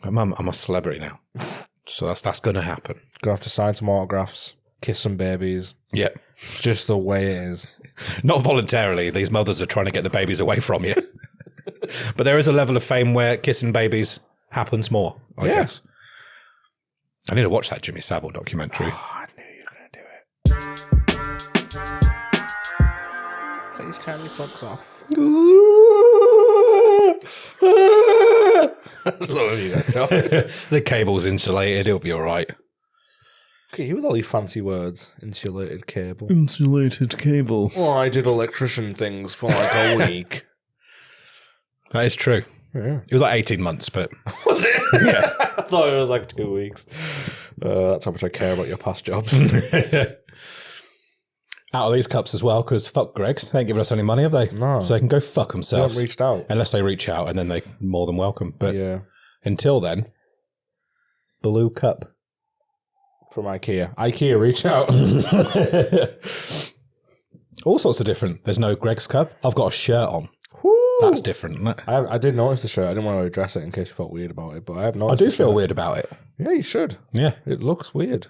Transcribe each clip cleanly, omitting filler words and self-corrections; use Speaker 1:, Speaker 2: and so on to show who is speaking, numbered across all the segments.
Speaker 1: I'm a celebrity now. So that's going to happen.
Speaker 2: Gonna have to sign some autographs, kiss some babies.
Speaker 1: Yeah.
Speaker 2: Just the way it is.
Speaker 1: Not voluntarily. These mothers are trying to get the babies away from you. But there is a level of fame where kissing babies happens more, I guess. I need to watch that Jimmy Savile documentary.
Speaker 2: Oh, I knew you were going to do it. Please turn your plugs off.
Speaker 1: The cable's insulated. It'll be all right.
Speaker 2: Okay, with all these fancy words. Insulated cable.
Speaker 1: Insulated cable.
Speaker 2: Oh, I did electrician things for like a week.
Speaker 1: That is true.
Speaker 2: Yeah.
Speaker 1: It was like 18 months, but...
Speaker 2: Was it?
Speaker 1: Yeah.
Speaker 2: I thought it was like 2 weeks. That's how much I care about your past jobs.
Speaker 1: Out of these cups as well, because fuck Greggs. They ain't giving us any money, have they?
Speaker 2: No.
Speaker 1: So they can go fuck
Speaker 2: They
Speaker 1: themselves.
Speaker 2: haven't reached out.
Speaker 1: Unless they reach out, and then they're more than welcome. But
Speaker 2: Yeah.
Speaker 1: until then, blue cup.
Speaker 2: From IKEA. IKEA, reach out.
Speaker 1: All sorts of different. There's no Greg's cup. I've got a shirt on.
Speaker 2: Woo!
Speaker 1: That's different, isn't it?
Speaker 2: I did notice the shirt. I didn't want to address it in case you felt weird about it, but I have
Speaker 1: I
Speaker 2: noticed
Speaker 1: do
Speaker 2: the
Speaker 1: feel
Speaker 2: shirt.
Speaker 1: weird about it.
Speaker 2: Yeah, you should.
Speaker 1: Yeah.
Speaker 2: It looks weird.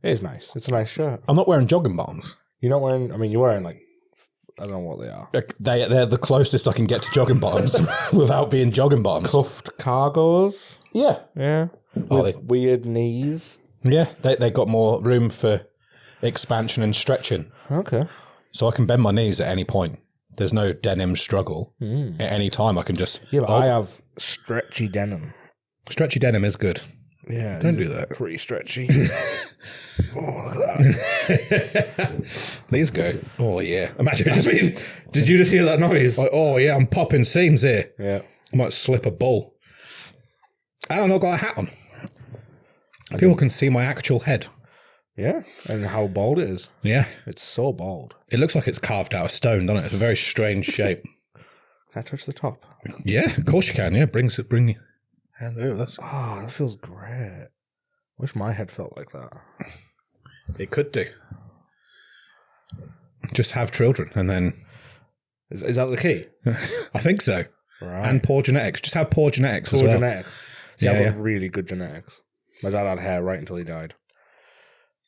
Speaker 2: It is nice. It's a nice shirt.
Speaker 1: I'm not wearing jogging bottoms.
Speaker 2: You're not wearing... I mean, you're wearing, like... I don't know what they are.
Speaker 1: They're the closest I can get to jogging bottoms without being jogging bottoms.
Speaker 2: Cuffed cargos.
Speaker 1: Yeah.
Speaker 2: Yeah.
Speaker 1: Oh,
Speaker 2: With weird knees.
Speaker 1: Yeah, they got more room for expansion and stretching.
Speaker 2: Okay.
Speaker 1: So I can bend my knees at any point. There's no denim struggle. At any time I can just...
Speaker 2: Yeah, but I have stretchy denim.
Speaker 1: Stretchy denim is good.
Speaker 2: Yeah.
Speaker 1: Don't do that.
Speaker 2: Pretty stretchy. Oh, look at that.
Speaker 1: These go. Oh, yeah. Imagine
Speaker 2: Did you just hear that noise?
Speaker 1: like, oh, yeah, I'm popping seams here.
Speaker 2: Yeah.
Speaker 1: I might slip a ball. I don't know, got a hat on. People can see my actual head.
Speaker 2: Yeah. And how bald it is.
Speaker 1: Yeah.
Speaker 2: It's so bald.
Speaker 1: It looks like it's carved out of stone, doesn't it? It's a very strange shape.
Speaker 2: Can I touch the top?
Speaker 1: Yeah, of course you can. Yeah, bring your hand over.
Speaker 2: Oh, that feels great. Wish my head felt like that.
Speaker 1: It could do. Just have children and then...
Speaker 2: Is that the key?
Speaker 1: I think so.
Speaker 2: Right.
Speaker 1: And poor genetics. Just have poor genetics as
Speaker 2: Poor
Speaker 1: well.
Speaker 2: genetics. See,
Speaker 1: Yeah,
Speaker 2: I've got really good genetics. My dad had hair right until he died.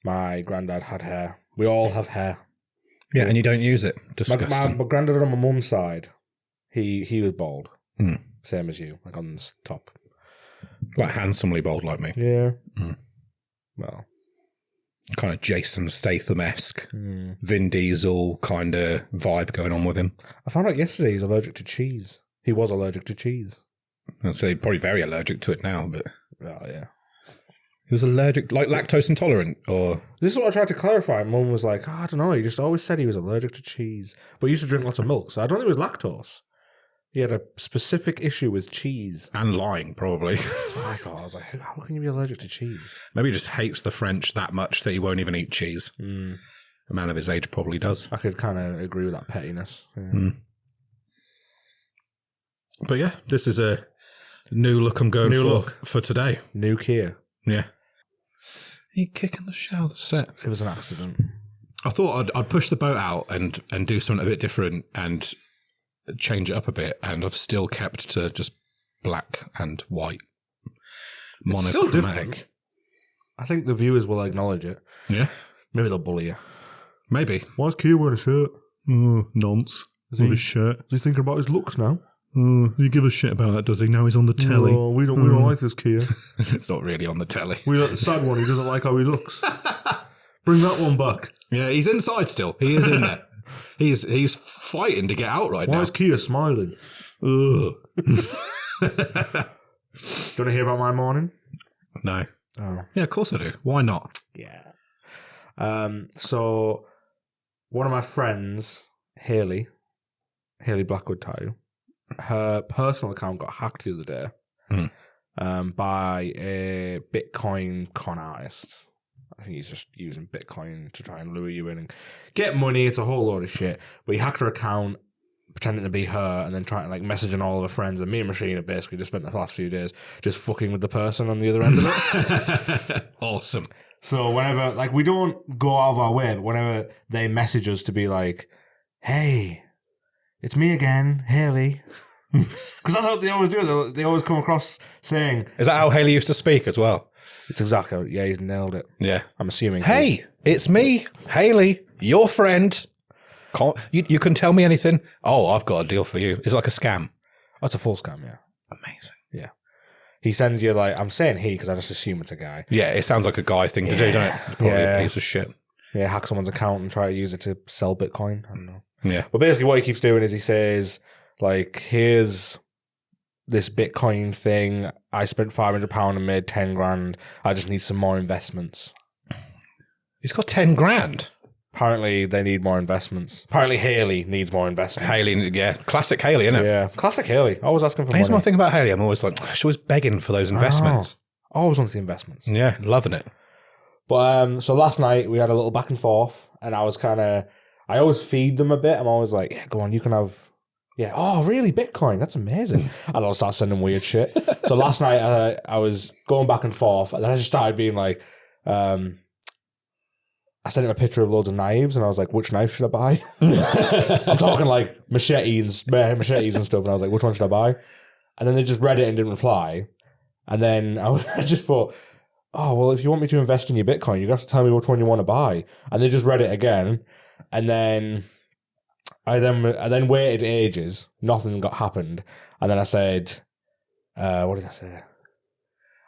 Speaker 2: My granddad had hair. We all have hair.
Speaker 1: Yeah, and you don't use it. Disgusting.
Speaker 2: My granddad on my mum's side, he was bald.
Speaker 1: Hmm.
Speaker 2: Same as you, like on the top.
Speaker 1: Like handsomely bald like me.
Speaker 2: Yeah.
Speaker 1: Hmm.
Speaker 2: Well.
Speaker 1: Kind of Jason Statham-esque. Vin Diesel kind of vibe going on with him.
Speaker 2: I found out yesterday he's allergic to cheese. He was allergic to cheese.
Speaker 1: I'd say probably very allergic to it now, but...
Speaker 2: Oh, yeah.
Speaker 1: He was allergic, like lactose intolerant, or...
Speaker 2: This is what I tried to clarify. Mum was like, I don't know, he just always said he was allergic to cheese. But he used to drink lots of milk, so I don't think it was lactose. He had a specific issue with cheese.
Speaker 1: And lying, probably.
Speaker 2: That's what I thought. I was like, how can you be allergic to cheese?
Speaker 1: Maybe he just hates the French that much that he won't even eat cheese. A man of his age probably does.
Speaker 2: I could kind of agree with that pettiness. Yeah.
Speaker 1: But yeah, this is a new look I'm going for today.
Speaker 2: New Kier.
Speaker 1: Yeah. You kicking the shower set.
Speaker 2: It was an accident.
Speaker 1: I thought I'd push the boat out and do something a bit different and change it up a bit, and I've still kept to just black and white.
Speaker 2: It's still different. I think the viewers will acknowledge it.
Speaker 1: Yeah.
Speaker 2: Maybe they'll bully you.
Speaker 1: Maybe.
Speaker 2: Why is Kier wearing a shirt?
Speaker 1: Nonce.
Speaker 2: Is he, his shirt. Is he thinking about his looks now?
Speaker 1: You give a shit about that, does he? Now he's on the telly.
Speaker 2: No, we don't like this Kier.
Speaker 1: It's not really on the telly.
Speaker 2: We like the sad one. He doesn't like how he looks. Bring that one back.
Speaker 1: Yeah, he's inside still. He is in there. He's fighting to get out right now.
Speaker 2: Why is Kier smiling?
Speaker 1: Ugh.
Speaker 2: Do you want to hear about my morning?
Speaker 1: No.
Speaker 2: Oh.
Speaker 1: Yeah, of course I do. Why not?
Speaker 2: Yeah. So, one of my friends, Haley Blackwood Tattoo, her personal account got hacked the other day by a Bitcoin con artist. I think he's just using Bitcoin to try and lure you in and get money. It's a whole load of shit. But he hacked her account, pretending to be her, and then trying to like messaging all of her friends. And me and Machine have basically just spent the last few days just fucking with the person on the other end of it.
Speaker 1: Awesome.
Speaker 2: So whenever, like, we don't go out of our way, but whenever they message us to be like, hey, it's me again, Haley. Because that's what they always do. They always come across saying...
Speaker 1: Is that how Haley used to speak as well?
Speaker 2: It's exactly... Yeah, he's nailed it.
Speaker 1: Yeah.
Speaker 2: I'm assuming.
Speaker 1: Hey, it's me, Haley, your friend. You can tell me anything. Oh, I've got a deal for you. It's like a scam.
Speaker 2: That's a full scam, yeah.
Speaker 1: Amazing.
Speaker 2: Yeah. He sends you like... I'm saying he because I just assume it's a guy.
Speaker 1: Yeah, it sounds like a guy thing to do, doesn't it? It's probably a piece of shit.
Speaker 2: Yeah, hack someone's account and try to use it to sell Bitcoin. I don't know.
Speaker 1: Yeah.
Speaker 2: But basically what he keeps doing is he says, like, here's this Bitcoin thing. I spent £500 and made 10 grand. I just need some more investments.
Speaker 1: He's got 10 grand.
Speaker 2: Apparently they need more investments. Apparently Haley needs more investments.
Speaker 1: Haley, yeah. Classic Haley, isn't it?
Speaker 2: Yeah. Classic Haley. Always asking for
Speaker 1: Here's
Speaker 2: money.
Speaker 1: my thing about Haley. I'm always like, she's always begging for those investments.
Speaker 2: Always wants the investments.
Speaker 1: Yeah, loving it.
Speaker 2: But so last night we had a little back and forth, and I was I always feed them a bit. I'm always like, yeah, go on, you can have, yeah. Oh, really? Bitcoin? That's amazing. And I'll start sending weird shit. So last night I was going back and forth, and then I just started being like, I sent him a picture of loads of knives, and I was like, which knife should I buy? I'm talking like machetes and stuff, and I was like, which one should I buy? And then they just read it and didn't reply. And then I just thought, oh, well, if you want me to invest in your Bitcoin, you have to tell me which one you want to buy. And they just read it again. And then I then waited ages. Nothing happened. And then I said, what did I say?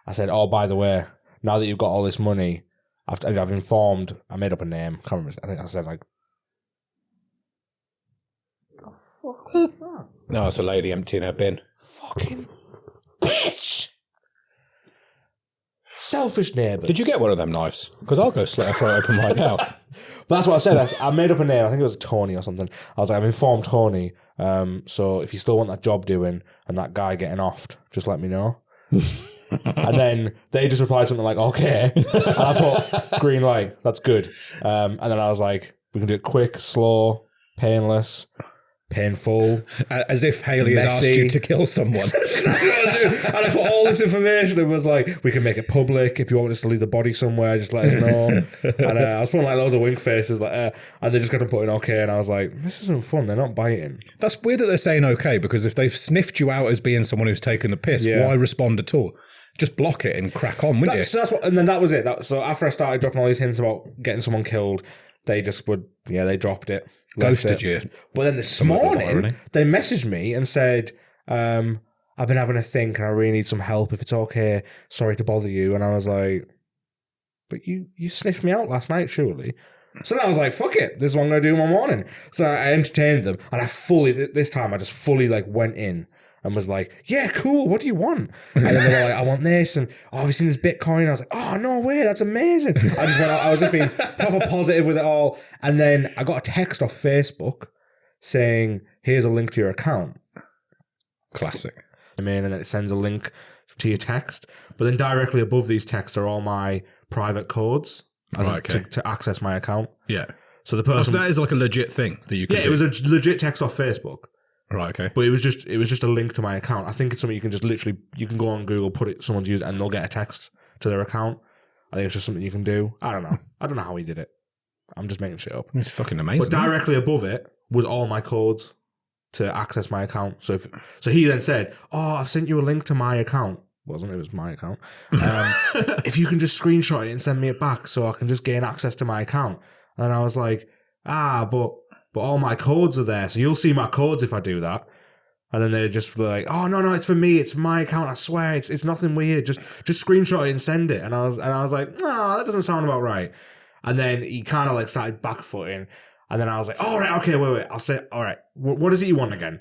Speaker 2: I said, oh, by the way, now that you've got all this money, I've informed, I made up a name. Can't remember. I think I said like,
Speaker 1: No, it's a lady emptying her bin.
Speaker 2: fucking bitch. Selfish neighbours.
Speaker 1: Did you get one of them knives? Because I'll go slit her throat open right now.
Speaker 2: But that's what I said. I made up a name. I think it was Tony or something. I was like, I've informed Tony. So if you still want that job doing and that guy getting offed, just let me know. And then they just replied something like, okay. And I put green light. That's good. And then I was like, we can do it quick, slow, painless, painful.
Speaker 1: As if Haley has asked you to kill someone.
Speaker 2: That's exactly what I was doing. And I put all this information and was like, we can make it public. If you want us to leave the body somewhere, just let us know. And I was putting like loads of wink faces, and they just got to put in okay. And I was like, this isn't fun. They're not biting. That's
Speaker 1: weird that they're saying okay, because if they've sniffed you out as being someone who's taken the piss, why respond at all? Just block it and crack on, wouldn't you?
Speaker 2: So that's what, and then that was it. So after I started dropping all these hints about getting someone killed, they just they dropped it.
Speaker 1: Ghosted you.
Speaker 2: But then this morning, they messaged me and said, I've been having a think and I really need some help. If it's okay, sorry to bother you. And I was like, but you sniffed me out last night, surely. So then I was like, fuck it. This is what I'm going to do in my morning. So I entertained them. And this time I just fully went in. And was like, yeah, cool, what do you want? And then they were like, I want this, and have you seen this Bitcoin? I was like, oh, no way, that's amazing. I was just being proper positive with it all. And then I got a text off Facebook saying, here's a link to your account.
Speaker 1: Classic.
Speaker 2: And then it sends a link to your text. But then directly above these texts are all my private codes to access my account.
Speaker 1: Yeah.
Speaker 2: So the person...
Speaker 1: So that is like a legit thing that you can do.
Speaker 2: It was a legit text off Facebook.
Speaker 1: Right, okay.
Speaker 2: But it was just a link to my account. I think it's something you can just literally, you can go on Google, put it, someone's used, and they'll get a text to their account. I think it's just something you can do. I don't know. I don't know how he did it. I'm just making shit up.
Speaker 1: It's fucking amazing.
Speaker 2: But directly above it was all my codes to access my account. So he then said, oh, I've sent you a link to my account. It was my account. If you can just screenshot it and send me it back so I can just gain access to my account. And I was like, but all my codes are there, so you'll see my codes if I do that. And then they just were like, oh, no, it's for me. It's my account. I swear, it's nothing weird. Just screenshot it and send it. And I was like, no, that doesn't sound about right. And then he kind of started backfooting. And then I was like, all right, okay, wait. I'll say, all right, what is it you want again?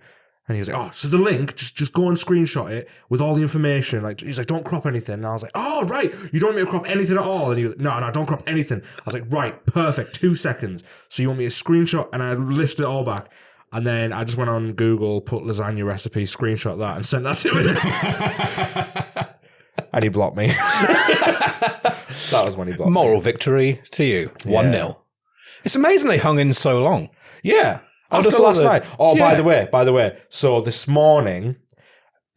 Speaker 2: And he was like, oh, so the link, just go and screenshot it with all the information. He's like, don't crop anything. And I was like, oh, right, you don't want me to crop anything at all? And he was like, no, don't crop anything. I was like, right, perfect, 2 seconds. So you want me to screenshot? And I listed it all back. And then I just went on Google, put lasagna recipe, screenshot that, and sent that to him. And he blocked me. That was when he blocked me.
Speaker 1: Moral victory to you, 1-0. It's amazing they hung in so long.
Speaker 2: Yeah. After last night. Oh, by the way. So this morning,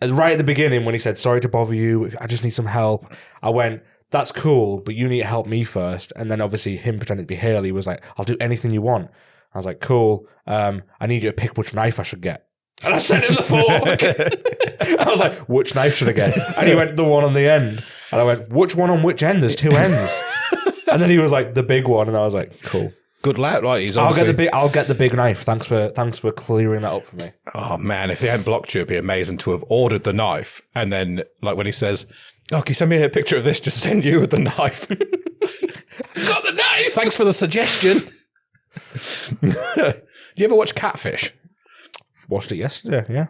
Speaker 2: right at the beginning when he said, sorry to bother you, I just need some help, I went, that's cool, but you need to help me first. And then obviously him pretending to be Haley was like, I'll do anything you want. I was like, cool. I need you to pick which knife I should get. And I sent him the photo. I was like, which knife should I get? And he went, the one on the end. And I went, which one on which end? There's two ends. And then he was like, the big one. And I was like, cool.
Speaker 1: Good lad. Like, he's
Speaker 2: I'll
Speaker 1: obviously...
Speaker 2: get the big knife. Thanks for clearing that up for me.
Speaker 1: Oh, man, if he hadn't blocked you, it'd be amazing to have ordered the knife. And then, like, when he says, oh, can you send me a picture of this? Just send you with the knife. Got the knife! Thanks for the suggestion. Do you ever watch Catfish?
Speaker 2: Watched it yesterday, yeah.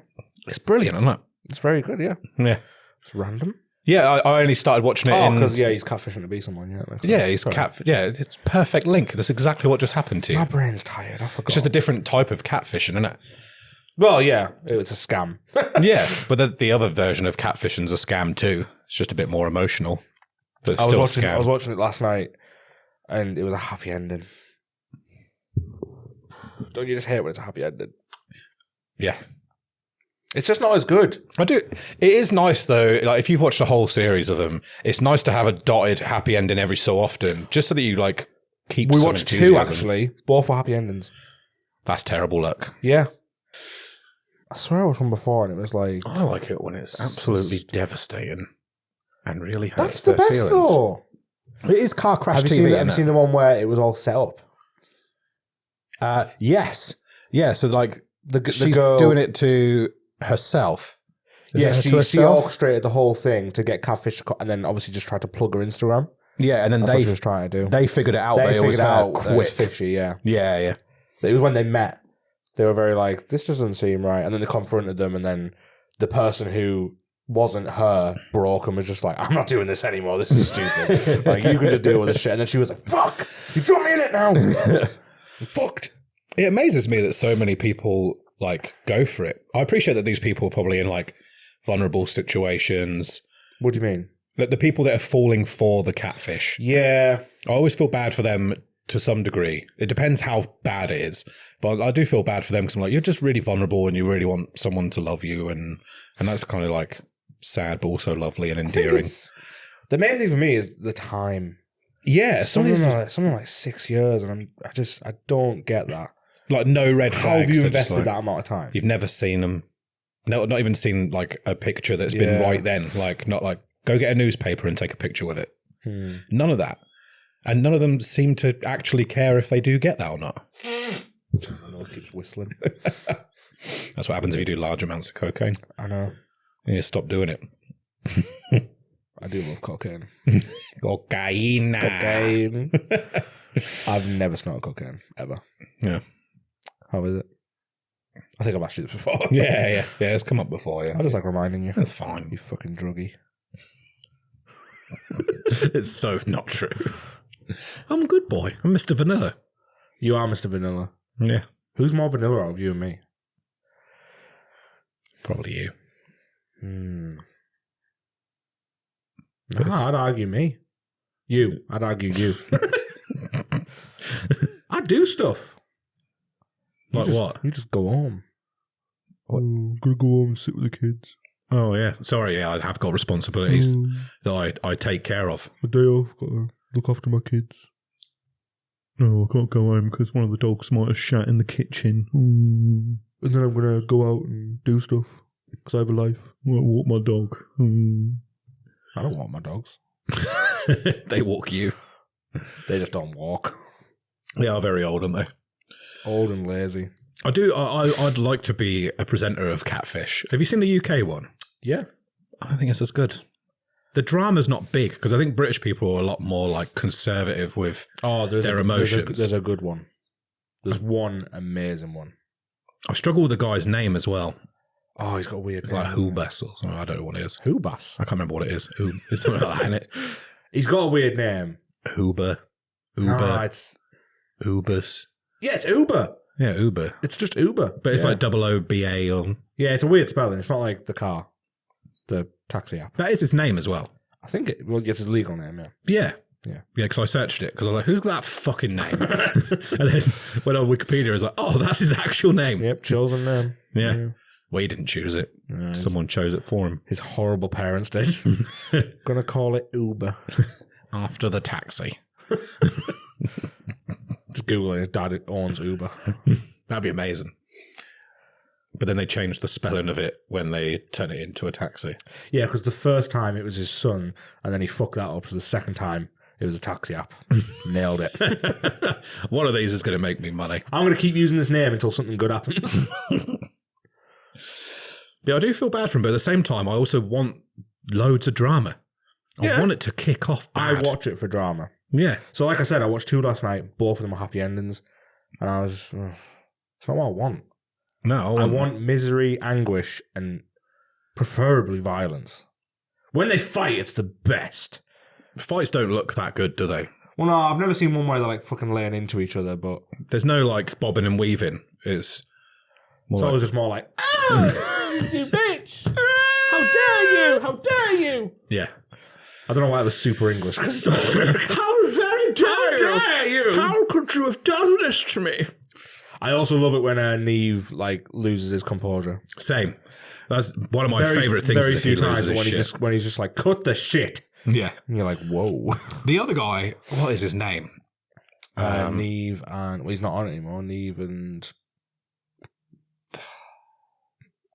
Speaker 1: It's brilliant, isn't it?
Speaker 2: It's very good, yeah.
Speaker 1: Yeah.
Speaker 2: It's random.
Speaker 1: Yeah, I only started watching it
Speaker 2: because, he's catfishing to be someone, yeah.
Speaker 1: Yeah, he's Yeah, it's perfect link. That's exactly what just happened to you.
Speaker 2: My brain's tired, I forgot.
Speaker 1: It's just a different type of catfishing, isn't it?
Speaker 2: Well, yeah, it's a scam.
Speaker 1: Yeah, but the other version of catfishing's a scam too. It's just a bit more emotional. But it's still a scam.
Speaker 2: I was watching it last night, and it was a happy ending. Don't you just hate when it's a happy ending?
Speaker 1: Yeah.
Speaker 2: It's just not as good.
Speaker 1: I do. It is nice though. Like if you've watched the whole series of them, it's nice to have a dotted happy ending every so often, just so that you like keep.
Speaker 2: We
Speaker 1: some
Speaker 2: watched
Speaker 1: enthusiasm.
Speaker 2: two actually, both were happy endings.
Speaker 1: That's terrible luck.
Speaker 2: Yeah. I swear I watched one before, and it was like
Speaker 1: I like it when it's absolutely devastating and really hurts.
Speaker 2: That's the
Speaker 1: their
Speaker 2: best
Speaker 1: feelings.
Speaker 2: though.
Speaker 1: It is car crash
Speaker 2: Have
Speaker 1: TV.
Speaker 2: you seen the one where it was all set up?
Speaker 1: Yes. Yeah. So like she's
Speaker 2: girl
Speaker 1: doing it to herself.
Speaker 2: Yeah,
Speaker 1: to
Speaker 2: she
Speaker 1: herself?
Speaker 2: orchestrated the whole thing to get Catfish, and then obviously just tried to plug her Instagram.
Speaker 1: Yeah, and then
Speaker 2: That's what she was trying to do.
Speaker 1: They figured it out.
Speaker 2: They
Speaker 1: They always
Speaker 2: figured it out
Speaker 1: quick.
Speaker 2: that it was fishy. Yeah,
Speaker 1: yeah.
Speaker 2: It was when they met. They were very like, this doesn't seem right, and then they confronted them, and then the person who wasn't her broke and was just like, I'm not doing this anymore. This is stupid. Like you can just deal with this shit. And then she was like, fuck, you dropped me in it now. I'm fucked.
Speaker 1: It amazes me that so many people like go for it. I appreciate that these people are probably in like vulnerable situations.
Speaker 2: What do you mean?
Speaker 1: Like the people that are falling for the catfish.
Speaker 2: Yeah.
Speaker 1: I always feel bad for them to some degree. It depends how bad it is. But I do feel bad for them because I'm like, you're just really vulnerable and you really want someone to love you. And that's kind of like sad, but also lovely and endearing.
Speaker 2: The main thing for me is the time.
Speaker 1: Yeah.
Speaker 2: Something like 6 years. And I don't get that.
Speaker 1: Like no red flags.
Speaker 2: How have you invested
Speaker 1: like,
Speaker 2: that amount of time?
Speaker 1: You've never seen them. No, not even seen like a picture that's been right then. Like not like go get a newspaper and take a picture with it. None of that. And none of them seem to actually care if they do get that or not.
Speaker 2: My nose keeps whistling.
Speaker 1: That's what happens if you do large amounts of cocaine.
Speaker 2: I know.
Speaker 1: You need to stop doing it.
Speaker 2: I do love cocaine.
Speaker 1: Cocaine.
Speaker 2: I've never smelled cocaine, ever.
Speaker 1: Yeah.
Speaker 2: How is it? I think I've asked you this before.
Speaker 1: Yeah. It's come up before, yeah.
Speaker 2: I just like reminding you.
Speaker 1: That's fine.
Speaker 2: You fucking druggie.
Speaker 1: It's so not true. I'm a good boy. I'm Mr. Vanilla.
Speaker 2: You are Mr. Vanilla.
Speaker 1: Yeah.
Speaker 2: Who's more vanilla out of you and me?
Speaker 1: Probably you.
Speaker 2: Nah, I'd argue me. You. I'd argue you. I do stuff.
Speaker 1: Like what?
Speaker 2: You just go home.
Speaker 1: What?
Speaker 2: I'm gonna go home and sit with the kids.
Speaker 1: Oh, yeah. Sorry, yeah, I have got responsibilities that I take care of.
Speaker 2: A day off, got to look after my kids.
Speaker 3: No, I can't go home because one of the dogs might have shat in the kitchen.
Speaker 2: And then I'm going to go out and do stuff because I have a life.
Speaker 3: I walk my dog.
Speaker 2: I don't walk my dogs.
Speaker 1: They walk you.
Speaker 2: They just don't walk.
Speaker 1: They are very old, aren't they?
Speaker 2: Old and lazy.
Speaker 1: I'd like to be a presenter of Catfish. Have you seen the UK one?
Speaker 2: Yeah.
Speaker 1: I don't think it's as good. The drama's not big because I think British people are a lot more like conservative with their emotions.
Speaker 2: There's a good one. There's one amazing one.
Speaker 1: I struggle with the guy's name as well.
Speaker 2: Oh, he's got a weird
Speaker 1: It's
Speaker 2: name.
Speaker 1: like Hubas or something. I don't know what it is.
Speaker 2: Hubas?
Speaker 1: I can't remember what it is. It's something like that, isn't it?
Speaker 2: He's got a weird name.
Speaker 1: Uber.
Speaker 2: No, it's...
Speaker 1: Ubers.
Speaker 2: Yeah, it's Uber.
Speaker 1: Yeah, Uber.
Speaker 2: It's just Uber.
Speaker 1: But it's like OOBA or...
Speaker 2: Yeah, it's a weird spelling. It's not like the car. The taxi app.
Speaker 1: That is his name as well.
Speaker 2: I think it's his legal name, yeah.
Speaker 1: Yeah.
Speaker 2: Yeah.
Speaker 1: Yeah, because I searched it because I was like, who's got that fucking name? And then went on Wikipedia, I was like, oh, that's his actual name.
Speaker 2: Yep, chosen name.
Speaker 1: Yeah. Well, he didn't choose it. Someone chose it for him.
Speaker 2: His horrible parents did. Gonna call it Uber.
Speaker 1: After the taxi.
Speaker 2: Just Google it. His dad owns Uber.
Speaker 1: That'd be amazing. But then they changed the spelling of it when they turn it into a taxi.
Speaker 2: Yeah, because the first time it was his son, and then he fucked that up. So the second time it was a taxi app. Nailed it.
Speaker 1: One of these is going to make me money.
Speaker 2: I'm going to keep using this name until something good happens.
Speaker 1: Yeah, I do feel bad for him, but at the same time, I also want loads of drama. I want it to kick off bad.
Speaker 2: I watch it for drama.
Speaker 1: Yeah.
Speaker 2: So like I said, I watched 2 last night. Both of them are happy endings. And I was, it's not what I want.
Speaker 1: No,
Speaker 2: I want misery, anguish, and preferably violence. When they fight, it's the best.
Speaker 1: The fights don't look that good, do they?
Speaker 2: Well, no, I've never seen one where they're like fucking laying into each other, but
Speaker 1: There's no like bobbing and weaving. It's more
Speaker 2: so it
Speaker 1: like,
Speaker 2: was just more like, oh, you bitch! How dare you! How dare you!
Speaker 1: yeah.
Speaker 2: I don't know why it was super English, because it's all American.
Speaker 1: How very
Speaker 2: dare you!
Speaker 1: How could you have done this to me?
Speaker 2: I also love it when Neve like loses his composure.
Speaker 1: Same. That's one of my favourite things.
Speaker 2: Very
Speaker 1: is if
Speaker 2: few
Speaker 1: he
Speaker 2: times
Speaker 1: loses
Speaker 2: when he's just like, cut the shit.
Speaker 1: Yeah.
Speaker 2: And you're like, whoa.
Speaker 1: The other guy, what is his name?
Speaker 2: Neve and... Well, he's not on it anymore. Neve and...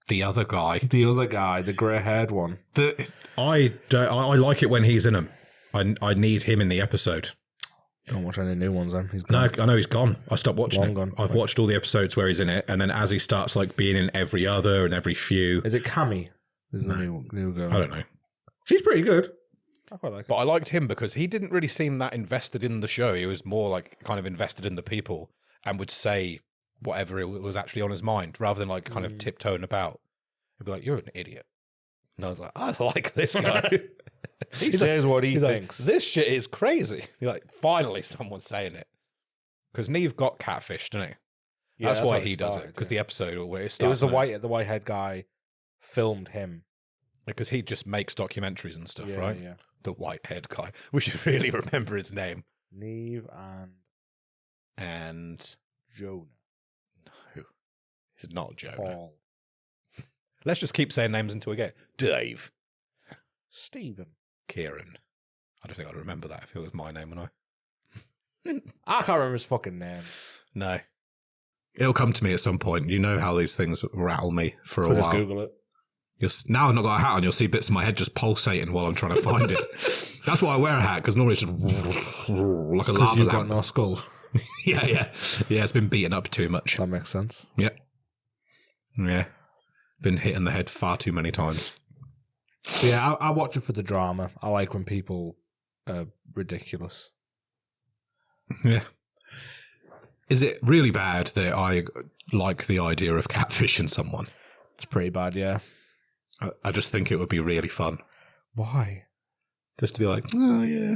Speaker 1: The other guy.
Speaker 2: The other guy, the grey-haired one.
Speaker 1: I like it when he's in them. I need him in the episode.
Speaker 2: Don't watch any new ones then. He's gone.
Speaker 1: No, I know he's gone. I stopped watching
Speaker 2: Long
Speaker 1: it.
Speaker 2: gone.
Speaker 1: I've watched all the episodes where he's in it, and then as he starts like being in every other and every few.
Speaker 2: Is it Cammy? This is the new girl.
Speaker 1: I don't know.
Speaker 2: She's pretty good. I quite like
Speaker 1: But I liked him because he didn't really seem that invested in the show. He was more like kind of invested in the people and would say whatever it was actually on his mind rather than like kind of tiptoeing about. He'd be like, "You're an idiot." And I was like, "I like this guy."
Speaker 2: He says what he thinks.
Speaker 1: Like, this shit is crazy. You're like, finally someone's saying it. Because Neve got catfished, didn't he?
Speaker 2: Yeah,
Speaker 1: that's why
Speaker 2: how
Speaker 1: he does it.
Speaker 2: started,
Speaker 1: Because the episode where it
Speaker 2: it was
Speaker 1: starts.
Speaker 2: the white-haired guy filmed him.
Speaker 1: Because he just makes documentaries and stuff,
Speaker 2: Yeah,
Speaker 1: right?
Speaker 2: yeah.
Speaker 1: The white-haired guy. We should really remember his name.
Speaker 2: Neve
Speaker 1: And
Speaker 2: Jonah.
Speaker 1: no, it's not Jonah.
Speaker 2: Paul.
Speaker 1: Let's just keep saying names until we get it. Dave.
Speaker 2: Stephen.
Speaker 1: Kieran. I don't think I'd remember that if it was my name, would I?
Speaker 2: I can't remember his fucking name.
Speaker 1: No. It'll come to me at some point. You know how these things rattle me for a
Speaker 2: Could
Speaker 1: while.
Speaker 2: just Google it.
Speaker 1: Now I've not got a hat on, you'll see bits of my head just pulsating while I'm trying to find it. That's why I wear a hat, because normally it's just like a
Speaker 2: Because
Speaker 1: lava
Speaker 2: you've
Speaker 1: lamp.
Speaker 2: got no skull.
Speaker 1: Yeah, it's been beaten up too much.
Speaker 2: That makes sense.
Speaker 1: Yeah. Been hit in the head far too many times.
Speaker 2: But yeah, I watch it for the drama. I like when people are ridiculous.
Speaker 1: Yeah. Is it really bad that I like the idea of catfishing someone?
Speaker 2: It's pretty bad, yeah.
Speaker 1: I just think it would be really fun.
Speaker 2: Why?
Speaker 1: Just to be like, oh, yeah,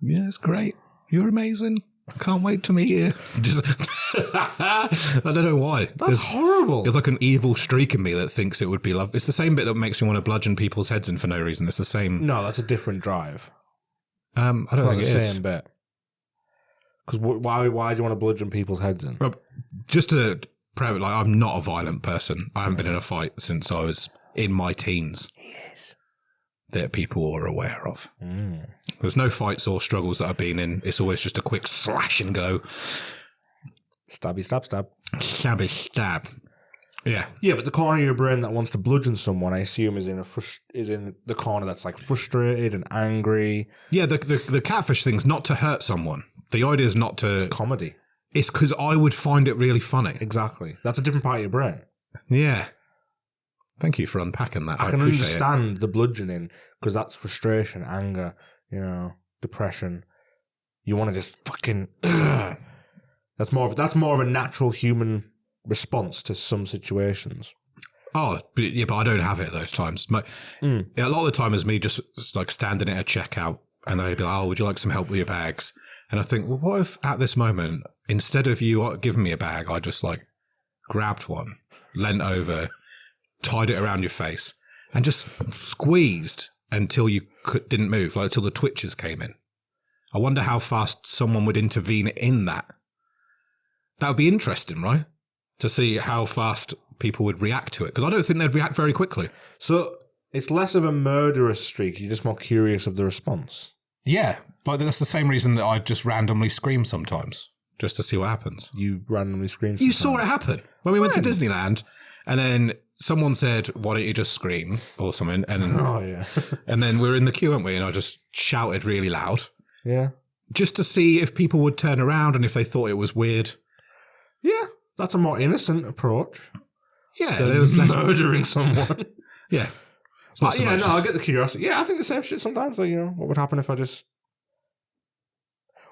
Speaker 1: it's great. You're amazing. I can't wait to meet you. Just, I don't know why.
Speaker 2: That's horrible.
Speaker 1: There's like an evil streak in me that thinks it would be love. It's the same bit that makes me want to bludgeon people's heads in for no reason. It's the same.
Speaker 2: No, that's a different drive.
Speaker 1: I don't think
Speaker 2: It's
Speaker 1: it
Speaker 2: the
Speaker 1: is.
Speaker 2: same bit. Because why do you want to bludgeon people's heads in?
Speaker 1: Well, just to like, I'm not a violent person. I haven't been in a fight since I was in my teens.
Speaker 2: Yes.
Speaker 1: That people are aware of. There's no fights or struggles that I've been in. It's always just a quick slash and go.
Speaker 2: Stabby, stab, stab.
Speaker 1: Stabby, stab. Yeah.
Speaker 2: Yeah, but the corner of your brain that wants to bludgeon someone, I assume, is in the corner that's like frustrated and angry.
Speaker 1: Yeah, the catfish thing's not to hurt someone. The idea is not to...
Speaker 2: It's comedy.
Speaker 1: It's because I would find it really funny.
Speaker 2: Exactly. That's a different part of your brain.
Speaker 1: Yeah. Thank you for unpacking that.
Speaker 2: I can
Speaker 1: appreciate
Speaker 2: understand the bludgeoning because that's frustration, anger, depression. You want to just fucking... That's more of a natural human response to some situations.
Speaker 1: Oh, but I don't have it at those times. A lot of the time is me just like standing at a checkout and they'd be like, oh, would you like some help with your bags? And I think, well, what if at this moment, instead of you giving me a bag, I just like grabbed one, leant over, tied it around your face and just squeezed until you didn't move, like until the twitches came in. I wonder how fast someone would intervene in that. That would be interesting, right? To see how fast people would react to it. Because I don't think they'd react very quickly.
Speaker 2: So it's less of a murderous streak. You're just more curious of the response.
Speaker 1: Yeah. Like that's the same reason that I just randomly scream sometimes. Just to see what happens.
Speaker 2: You randomly scream.
Speaker 1: You saw it happen. When we went to Disneyland And then someone said, why don't you just scream or something? And
Speaker 2: Oh, yeah.
Speaker 1: and then we were in the queue, weren't we? And I just shouted really loud.
Speaker 2: Yeah.
Speaker 1: Just to see if people would turn around and if they thought it was weird.
Speaker 2: Yeah. That's a more innocent approach.
Speaker 1: Yeah,
Speaker 2: Than
Speaker 1: there was less
Speaker 2: murdering someone.
Speaker 1: Yeah. It's not so much-
Speaker 2: I get the curiosity. Yeah, I think the same shit sometimes. Like, what would happen if I just...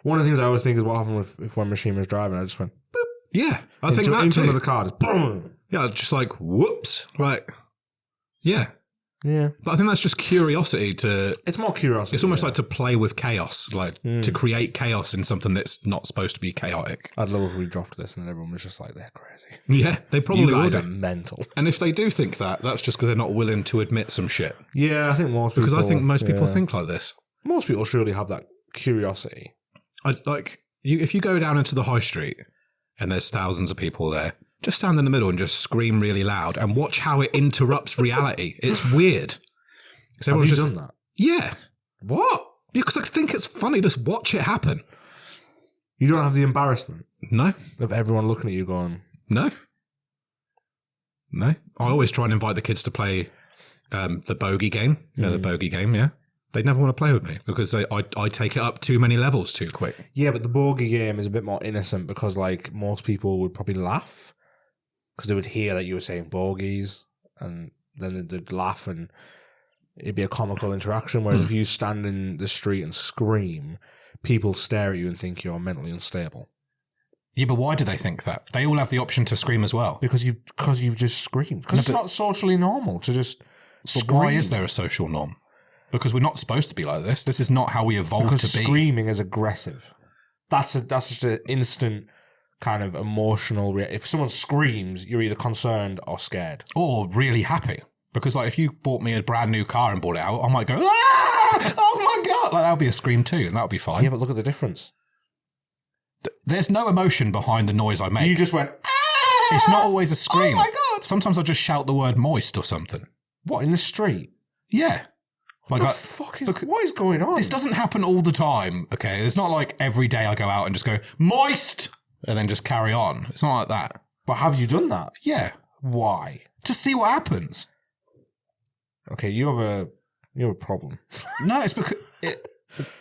Speaker 2: One of the things I always think is what happened if one machine was driving, I just went boop,
Speaker 1: Yeah, I think that
Speaker 2: into
Speaker 1: too.
Speaker 2: another car, just boom.
Speaker 1: Yeah, just like, whoops. Like, yeah.
Speaker 2: Yeah.
Speaker 1: But I think that's just curiosity to...
Speaker 2: It's more curiosity.
Speaker 1: It's almost like to play with chaos, like to create chaos in something that's not supposed to be chaotic.
Speaker 2: I'd love if we dropped this and then everyone was just like, they're crazy.
Speaker 1: Yeah, they probably
Speaker 2: You guys
Speaker 1: would.
Speaker 2: are mental.
Speaker 1: And if they do think that, that's just because they're not willing to admit some shit.
Speaker 2: Yeah, I think most people...
Speaker 1: Because I think most people think like this.
Speaker 2: Most people surely have that curiosity.
Speaker 1: If you go down into the high street and there's thousands of people there, just stand in the middle and just scream really loud and watch how it interrupts reality. It's weird.
Speaker 2: Have you done that?
Speaker 1: Yeah.
Speaker 2: What?
Speaker 1: Because I think it's funny to watch it happen.
Speaker 2: You don't have the embarrassment
Speaker 1: No.
Speaker 2: of everyone looking at you going...
Speaker 1: No. I always try and invite the kids to play the Bogey Game. You know, the Bogey Game, yeah? They never want to play with me because I take it up too many levels too quick.
Speaker 2: Yeah, but the Bogey Game is a bit more innocent because, like, most people would probably laugh because they would hear that you were saying bogeys and then they'd laugh and it'd be a comical interaction. Whereas if you stand in the street and scream, people stare at you and think you're mentally unstable.
Speaker 1: Yeah, but why do they think that? They all have the option to scream as well.
Speaker 2: Because you've just screamed. Because it's not socially normal to just scream.
Speaker 1: Why is there a social norm? Because we're not supposed to be like this. This is not how we evolved to be.
Speaker 2: Screaming is aggressive. That's just an instant kind of emotional... If someone screams, you're either concerned or scared.
Speaker 1: Or really happy. Because like if you bought me a brand new car and bought it out, I might go, ah! Oh my God! Like that'll be a scream too, and that'll be fine.
Speaker 2: Yeah, but look at the difference.
Speaker 1: There's no emotion behind the noise I make.
Speaker 2: You just went, ah!
Speaker 1: It's not always a scream.
Speaker 2: Oh my God!
Speaker 1: Sometimes I'll just shout the word moist or something.
Speaker 2: What, in the street?
Speaker 1: Yeah.
Speaker 2: What the fuck is... What is going on?
Speaker 1: This doesn't happen all the time, okay? It's not like every day I go out and just go, moist! And then just carry on. It's not like that.
Speaker 2: But have you done that?
Speaker 1: Yeah.
Speaker 2: Why?
Speaker 1: To see what happens.
Speaker 2: Okay, you have a problem.
Speaker 1: No, it's because...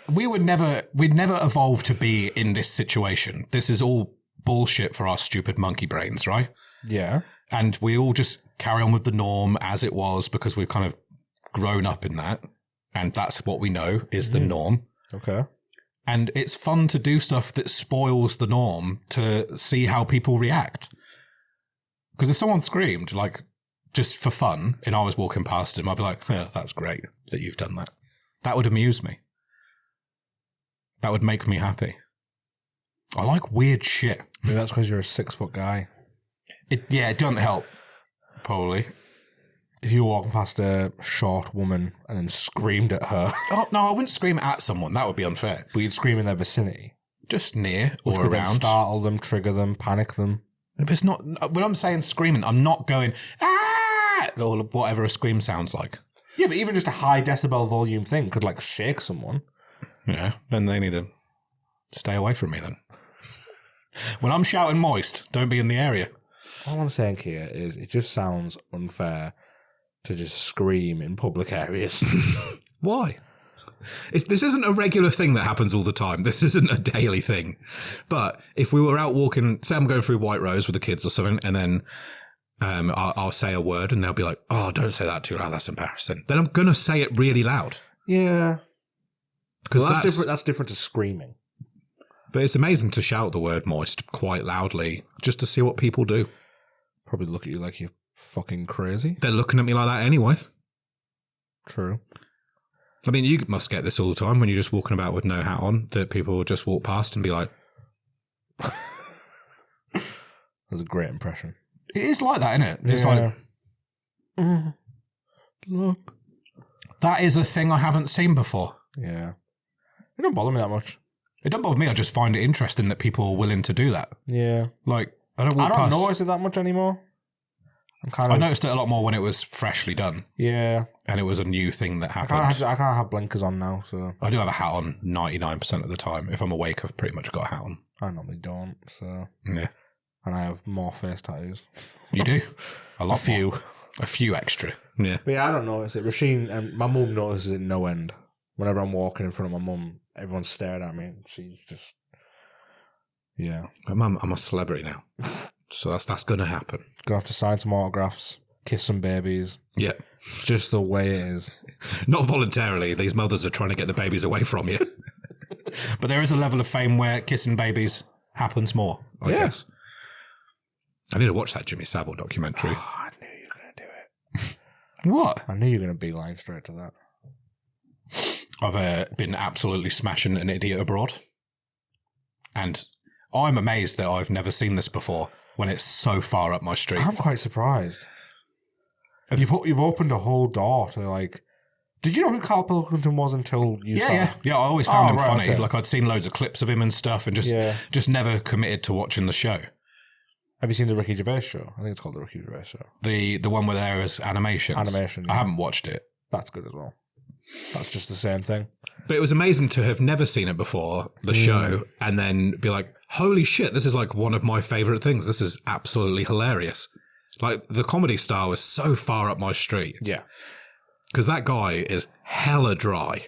Speaker 1: we'd never evolve to be in this situation. This is all bullshit for our stupid monkey brains, right?
Speaker 2: Yeah.
Speaker 1: And we all just carry on with the norm as it was because we've kind of grown up in that. And that's what we know is the norm.
Speaker 2: Okay.
Speaker 1: And it's fun to do stuff that spoils the norm to see how people react. Because if someone screamed, like, just for fun, and I was walking past him, I'd be like, yeah, that's great that you've done that. That would amuse me. That would make me happy. I like weird shit.
Speaker 2: Maybe that's because you're a 6-foot guy.
Speaker 1: It doesn't help, probably.
Speaker 2: If you were walking past a short woman and then screamed at her.
Speaker 1: Oh, no, I wouldn't scream at someone. That would be unfair.
Speaker 2: But you'd scream in their vicinity.
Speaker 1: Just near or
Speaker 2: Could then
Speaker 1: around.
Speaker 2: startle them, trigger them, panic them.
Speaker 1: But it's not... When I'm saying screaming, I'm not going, ah! Or whatever a scream sounds like.
Speaker 2: Yeah, but even just a high decibel volume thing could, like, shake someone.
Speaker 1: Yeah, then they need to stay away from me then. When I'm shouting moist, don't be in the area.
Speaker 2: All I'm saying here is it just sounds unfair to just scream in public areas.
Speaker 1: Why? This isn't a regular thing that happens all the time. This isn't a daily thing. But if we were out walking, say I'm going through White Rose with the kids or something, and then I'll say a word and they'll be like, oh, don't say that too loud, that's embarrassing. Then I'm going to say it really loud.
Speaker 2: Yeah.
Speaker 1: Because
Speaker 2: that's different. That's different to screaming.
Speaker 1: But it's amazing to shout the word moist quite loudly just to see what people do.
Speaker 2: Probably look at you like you're fucking crazy.
Speaker 1: They're looking at me like that anyway.
Speaker 2: True.
Speaker 1: I mean, you must get this all the time when you're just walking about with no hat on, that people will just walk past and be like...
Speaker 2: That's a great impression.
Speaker 1: It is like that, isn't it? It's like...
Speaker 2: Look.
Speaker 1: That is a thing I haven't seen before.
Speaker 2: Yeah. It don't bother me that much.
Speaker 1: It don't bother me, I just find it interesting that people are willing to do that.
Speaker 2: Yeah.
Speaker 1: Like, I don't
Speaker 2: notice it that much anymore.
Speaker 1: I noticed it a lot more when it was freshly done.
Speaker 2: Yeah.
Speaker 1: And it was a new thing that happened.
Speaker 2: I can't have blinkers on now, so...
Speaker 1: I do have a hat on 99% of the time. If I'm awake, I've pretty much got a hat on.
Speaker 2: I normally don't, so...
Speaker 1: Yeah.
Speaker 2: And I have more face tattoos.
Speaker 1: You do? A lot
Speaker 2: A few.
Speaker 1: more. A few extra. Yeah.
Speaker 2: But yeah, I don't notice it. Rasheen and my mum notices it no end. Whenever I'm walking in front of my mum, everyone's staring at me. She's just, yeah.
Speaker 1: But Mum, I'm a celebrity now. So that's going to happen.
Speaker 2: Gonna have to sign some autographs, kiss some babies.
Speaker 1: Yeah.
Speaker 2: Just the way it is.
Speaker 1: Not voluntarily. These mothers are trying to get the babies away from you. But there is a level of fame where kissing babies happens more, I guess. I need to watch that Jimmy Savile documentary.
Speaker 2: Oh, I knew you were going to do it.
Speaker 1: What?
Speaker 2: I knew you were going to beeline straight to that.
Speaker 1: I've been absolutely smashing An Idiot Abroad. And I'm amazed that I've never seen this before when it's so far up my street.
Speaker 2: I'm quite surprised. You've opened a whole door to like... Did you know who Karl Pilkington was until you started?
Speaker 1: Yeah, I always found him funny.
Speaker 2: Okay.
Speaker 1: Like I'd seen loads of clips of him and stuff and just never committed to watching the show.
Speaker 2: Have you seen the Ricky Gervais show? I think it's called the Ricky Gervais show.
Speaker 1: The one where there is animations.
Speaker 2: Animation,
Speaker 1: I
Speaker 2: yeah.
Speaker 1: haven't watched it.
Speaker 2: That's good as well. That's just the same thing.
Speaker 1: But it was amazing to have never seen it before, the show, and then be like, holy shit, this is like one of my favourite things. This is absolutely hilarious. Like, the comedy style is so far up my street.
Speaker 2: Yeah.
Speaker 1: Because that guy is hella dry.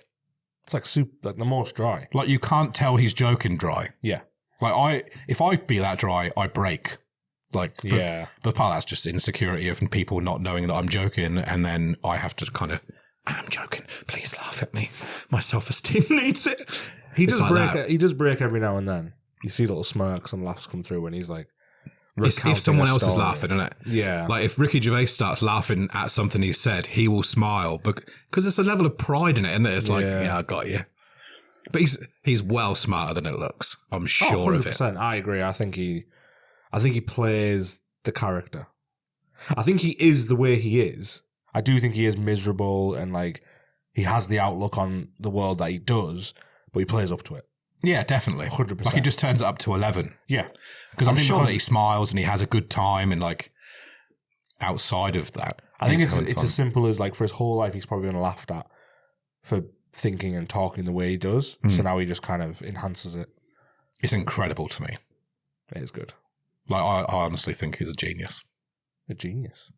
Speaker 2: It's like soup, like the most dry.
Speaker 1: Like, you can't tell he's joking dry.
Speaker 2: Yeah.
Speaker 1: Like, if I be that dry, I break. Like,
Speaker 2: yeah.
Speaker 1: But part of that's just insecurity of people not knowing that I'm joking, and then I have to kind of, I'm joking. Please laugh at me. My self-esteem needs it.
Speaker 2: He does break every now and then. You see little smirks and laughs come through when he's like,
Speaker 1: if someone else is laughing, isn't it?
Speaker 2: Yeah.
Speaker 1: Like if Ricky Gervais starts laughing at something he said, he will smile, because there's a level of pride in it, isn't it? It's like, yeah, I got you. But he's well smarter than it looks. I'm sure of it.
Speaker 2: I agree. I think he plays the character. I think he is the way he is. I do think he is miserable and like he has the outlook on the world that he does, but he plays up to it.
Speaker 1: Yeah, definitely.
Speaker 2: 100%.
Speaker 1: Like he just turns it up to 11.
Speaker 2: Yeah.
Speaker 1: Because I'm sure that he smiles and he has a good time and like outside of that.
Speaker 2: I think it's as simple as like for his whole life he's probably been laughed at for thinking and talking the way he does. So now he just kind of enhances it.
Speaker 1: It's incredible to me.
Speaker 2: It is good.
Speaker 1: Like I honestly think he's a genius.
Speaker 2: A genius.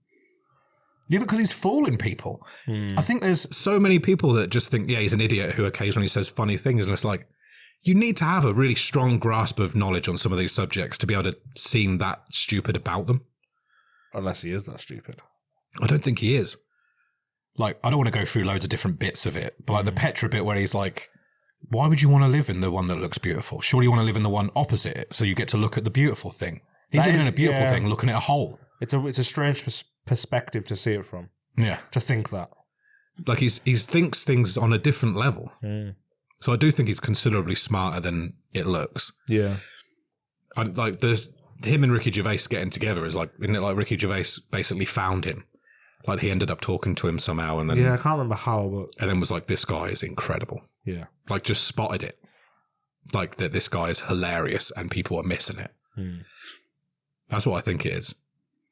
Speaker 1: Yeah, because he's fooling people. I think there's so many people that just think, yeah, he's an idiot who occasionally says funny things, and it's like, you need to have a really strong grasp of knowledge on some of these subjects to be able to seem that stupid about them.
Speaker 2: Unless he is that stupid.
Speaker 1: I don't think he is. Like, I don't want to go through loads of different bits of it, but like the Petra bit where he's like, why would you want to live in the one that looks beautiful? Surely you want to live in the one opposite it, so you get to look at the beautiful thing. He's living in a beautiful thing, looking at a hole.
Speaker 2: It's a strange perspective to see it from.
Speaker 1: Yeah.
Speaker 2: To think that.
Speaker 1: Like, he thinks things on a different level. So I do think he's considerably smarter than it looks.
Speaker 2: Yeah.
Speaker 1: Like, there's him and Ricky Gervais getting together is like, isn't it like Ricky Gervais basically found him? Like, he ended up talking to him somehow, and then
Speaker 2: I can't remember how, but
Speaker 1: and then was like, this guy is incredible.
Speaker 2: Yeah.
Speaker 1: Like, just spotted it. Like, that this guy is hilarious and people are missing it. That's what I think it is.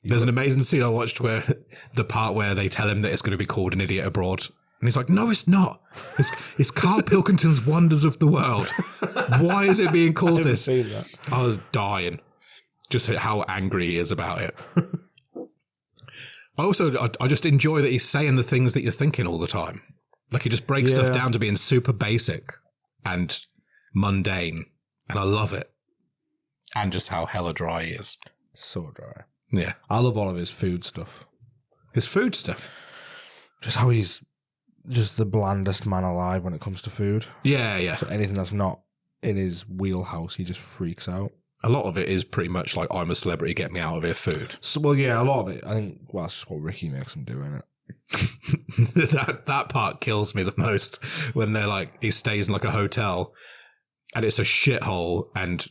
Speaker 1: There's an amazing scene I watched where the part where they tell him that it's going to be called An Idiot Abroad. And he's like, no, it's not. It's Karl Pilkington's Wonders of the World. Why is it being called this?
Speaker 2: Seen that.
Speaker 1: I was dying. Just how angry he is about it. I just enjoy that he's saying the things that you're thinking all the time. Like, he just breaks stuff down to being super basic and mundane. And I love it. And just how hella dry he is.
Speaker 2: So dry.
Speaker 1: Yeah.
Speaker 2: I love all of his food stuff.
Speaker 1: His food stuff?
Speaker 2: Just how he's just the blandest man alive when it comes to food.
Speaker 1: Yeah, yeah.
Speaker 2: So anything that's not in his wheelhouse, he just freaks out.
Speaker 1: A lot of it is pretty much like, I'm a celebrity, get me out of here food.
Speaker 2: So, well, yeah, a lot of it. I think, well, that's just what Ricky makes him do, isn't it?
Speaker 1: that part kills me the most when they're like, he stays in like a hotel and it's a shithole and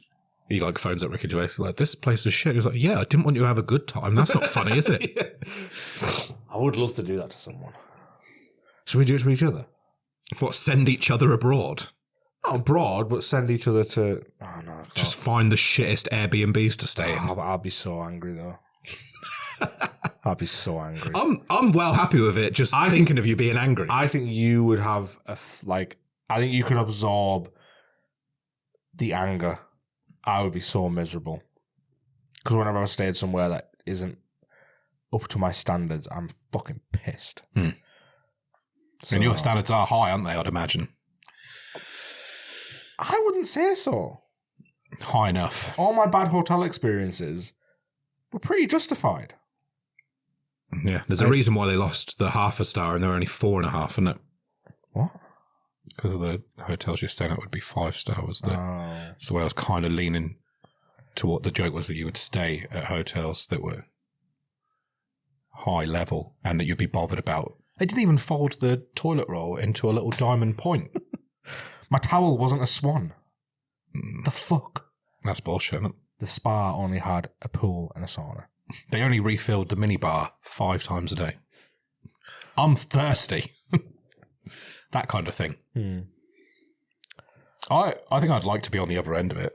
Speaker 1: he like phones up Ricky Gervais like, this place is shit. He's like, yeah, I didn't want you to have a good time. That's not funny, is it?
Speaker 2: Yeah. I would love to do that to someone. Should we do it to each other?
Speaker 1: What, send each other abroad?
Speaker 2: Not abroad, but send each other to... Oh, no.
Speaker 1: Just find the shittest Airbnbs to stay in.
Speaker 2: I'll be so angry, though. I'd be so angry.
Speaker 1: I'm well happy with it, just thinking of you being angry.
Speaker 2: I think you would have, I think you could absorb the anger. I would be so miserable. Because whenever I've stayed somewhere that isn't up to my standards, I'm fucking pissed. So,
Speaker 1: and your standards are high, aren't they, I'd imagine?
Speaker 2: I wouldn't say so.
Speaker 1: High enough.
Speaker 2: All my bad hotel experiences were pretty justified.
Speaker 1: Yeah, there's a reason why they lost the half a star and they're only 4.5, isn't it?
Speaker 2: What?
Speaker 1: Because of the hotels you're staying at would be 5-star. So I was kind of leaning to what the joke was, that you would stay at hotels that were high level and that you'd be bothered about. They didn't even fold the toilet roll into a little diamond point.
Speaker 2: My towel wasn't a swan. The fuck?
Speaker 1: That's bullshit, isn't it?
Speaker 2: The spa only had a pool and a sauna.
Speaker 1: They only refilled the minibar 5 times a day. I'm thirsty. That kind of thing. I think I'd like to be on the other end of it.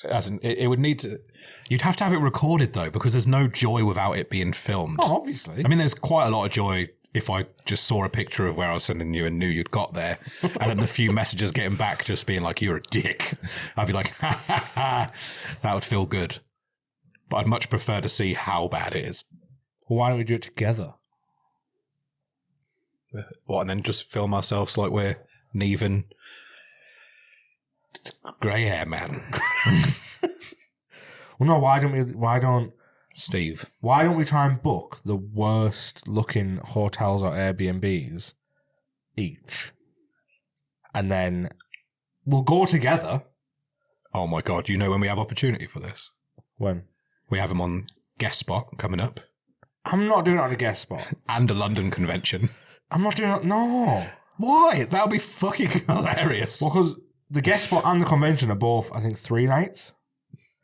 Speaker 1: As in, it would need to... You'd have to have it recorded, though, because there's no joy without it being filmed.
Speaker 2: Oh, obviously.
Speaker 1: I mean, there's quite a lot of joy if I just saw a picture of where I was sending you and knew you'd got there, and then the few messages getting back just being like, you're a dick. I'd be like, ha, ha, ha. That would feel good. But I'd much prefer to see how bad it is.
Speaker 2: Well, why don't we do it together?
Speaker 1: What, and then just film ourselves like we're Neven... grey hair man.
Speaker 2: Well, no, why don't we try and book the worst looking hotels or Airbnbs each, and then we'll go together.
Speaker 1: Oh my God, you know when we have opportunity for this?
Speaker 2: When?
Speaker 1: We have them on Guest Spot coming up.
Speaker 2: I'm not doing it on a Guest Spot.
Speaker 1: And a London convention.
Speaker 2: I'm not doing it, no.
Speaker 1: Why? That'll be fucking hilarious.
Speaker 2: Well, because the Guest Spot and the convention are both, I think, 3 nights.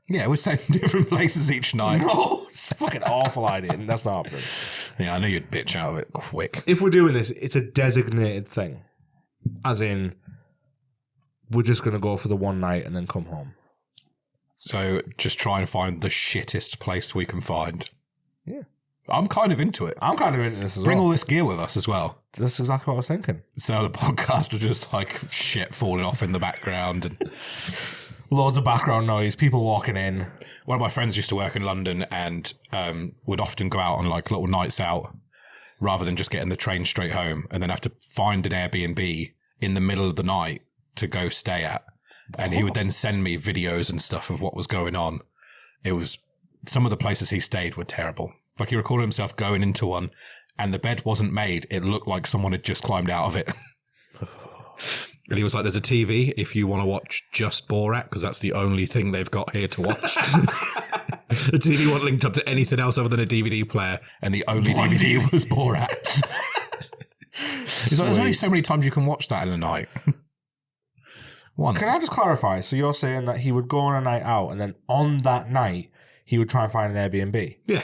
Speaker 1: Yeah, we're staying in different places each night.
Speaker 2: No, it's a fucking awful idea. And that's not happening.
Speaker 1: Yeah, I knew you'd bitch out of it quick.
Speaker 2: If we're doing this, it's a designated thing. As in, we're just going to go for the one night and then come home.
Speaker 1: So just try and find the shittest place we can find.
Speaker 2: Yeah.
Speaker 1: I'm kind of into it.
Speaker 2: I'm kind of into this as
Speaker 1: Bring
Speaker 2: well.
Speaker 1: all this gear with us as well.
Speaker 2: That's exactly what I was thinking.
Speaker 1: So the podcast was just like shit falling off in the background and
Speaker 2: loads of background noise, people walking in.
Speaker 1: One of my friends used to work in London and would often go out on like little nights out rather than just getting the train straight home and then have to find an Airbnb in the middle of the night to go stay at. And he would then send me videos and stuff of what was going on. It was, some of the places he stayed were terrible. Like he recorded himself going into one and the bed wasn't made. It looked like someone had just climbed out of it. And he was like, there's a TV if you want to watch just Borat, because that's the only thing they've got here to watch. The TV wasn't linked up to anything else other than a DVD player, and the only DVD was Borat. He's like, there's only so many times you can watch that in a night. Once.
Speaker 2: Can I just clarify? So you're saying that he would go on a night out and then on that night he would try and find an Airbnb?
Speaker 1: Yeah.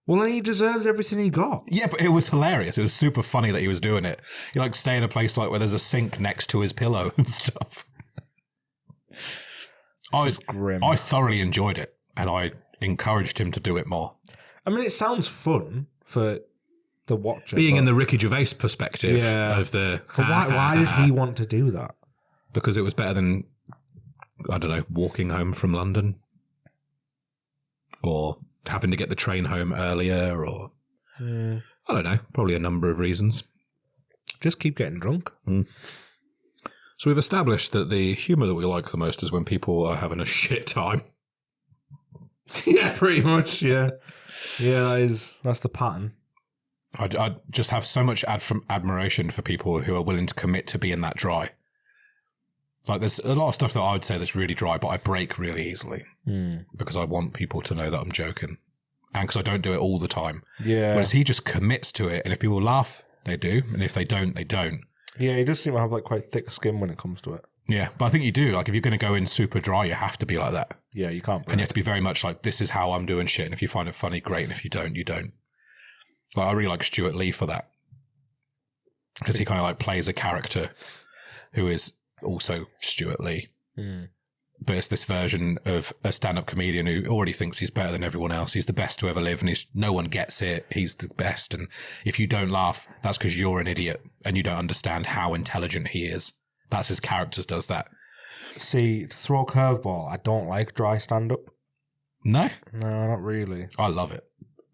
Speaker 2: Well, then he deserves everything he got.
Speaker 1: Yeah, but it was hilarious. It was super funny that he was doing it. He like stay in a place like where there's a sink next to his pillow and stuff.
Speaker 2: Grim.
Speaker 1: I thoroughly enjoyed it, and I encouraged him to do it more.
Speaker 2: I mean, it sounds fun for the watcher.
Speaker 1: Being in the Ricky Gervais perspective of the...
Speaker 2: But why did he want to do that?
Speaker 1: Because it was better than, I don't know, walking home from London. Or having to get the train home earlier, or... I don't know, probably a number of reasons.
Speaker 2: Just keep getting drunk.
Speaker 1: So we've established that the humour that we like the most is when people are having a shit time.
Speaker 2: Yeah, pretty much, yeah. Yeah, that's the pattern.
Speaker 1: I just have so much admiration for people who are willing to commit to being that dry. Like, there's a lot of stuff that I would say that's really dry, but I break really easily because I want people to know that I'm joking. And because I don't do it all the time.
Speaker 2: Yeah.
Speaker 1: Whereas he just commits to it, and if people laugh, they do, and if they don't, they don't.
Speaker 2: Yeah, he does seem to have like quite thick skin when it comes to it.
Speaker 1: Yeah, but I think you do. Like, if you're going to go in super dry, you have to be like that.
Speaker 2: Yeah, you can't.
Speaker 1: And you have to be very much like, this is how I'm doing shit, and if you find it funny, great, and if you don't, you don't. Like, I really like Stuart Lee for that. Because he kind of like plays a character who is also Stuart Lee. But it's this version of a stand-up comedian who already thinks he's better than everyone else. He's the best to ever live, and no one gets it. He's the best, and if you don't laugh, that's because you're an idiot and you don't understand how intelligent he is. That's his characters does that.
Speaker 2: See, to throw a curveball, I don't like dry stand-up.
Speaker 1: No,
Speaker 2: No, not really.
Speaker 1: I love it.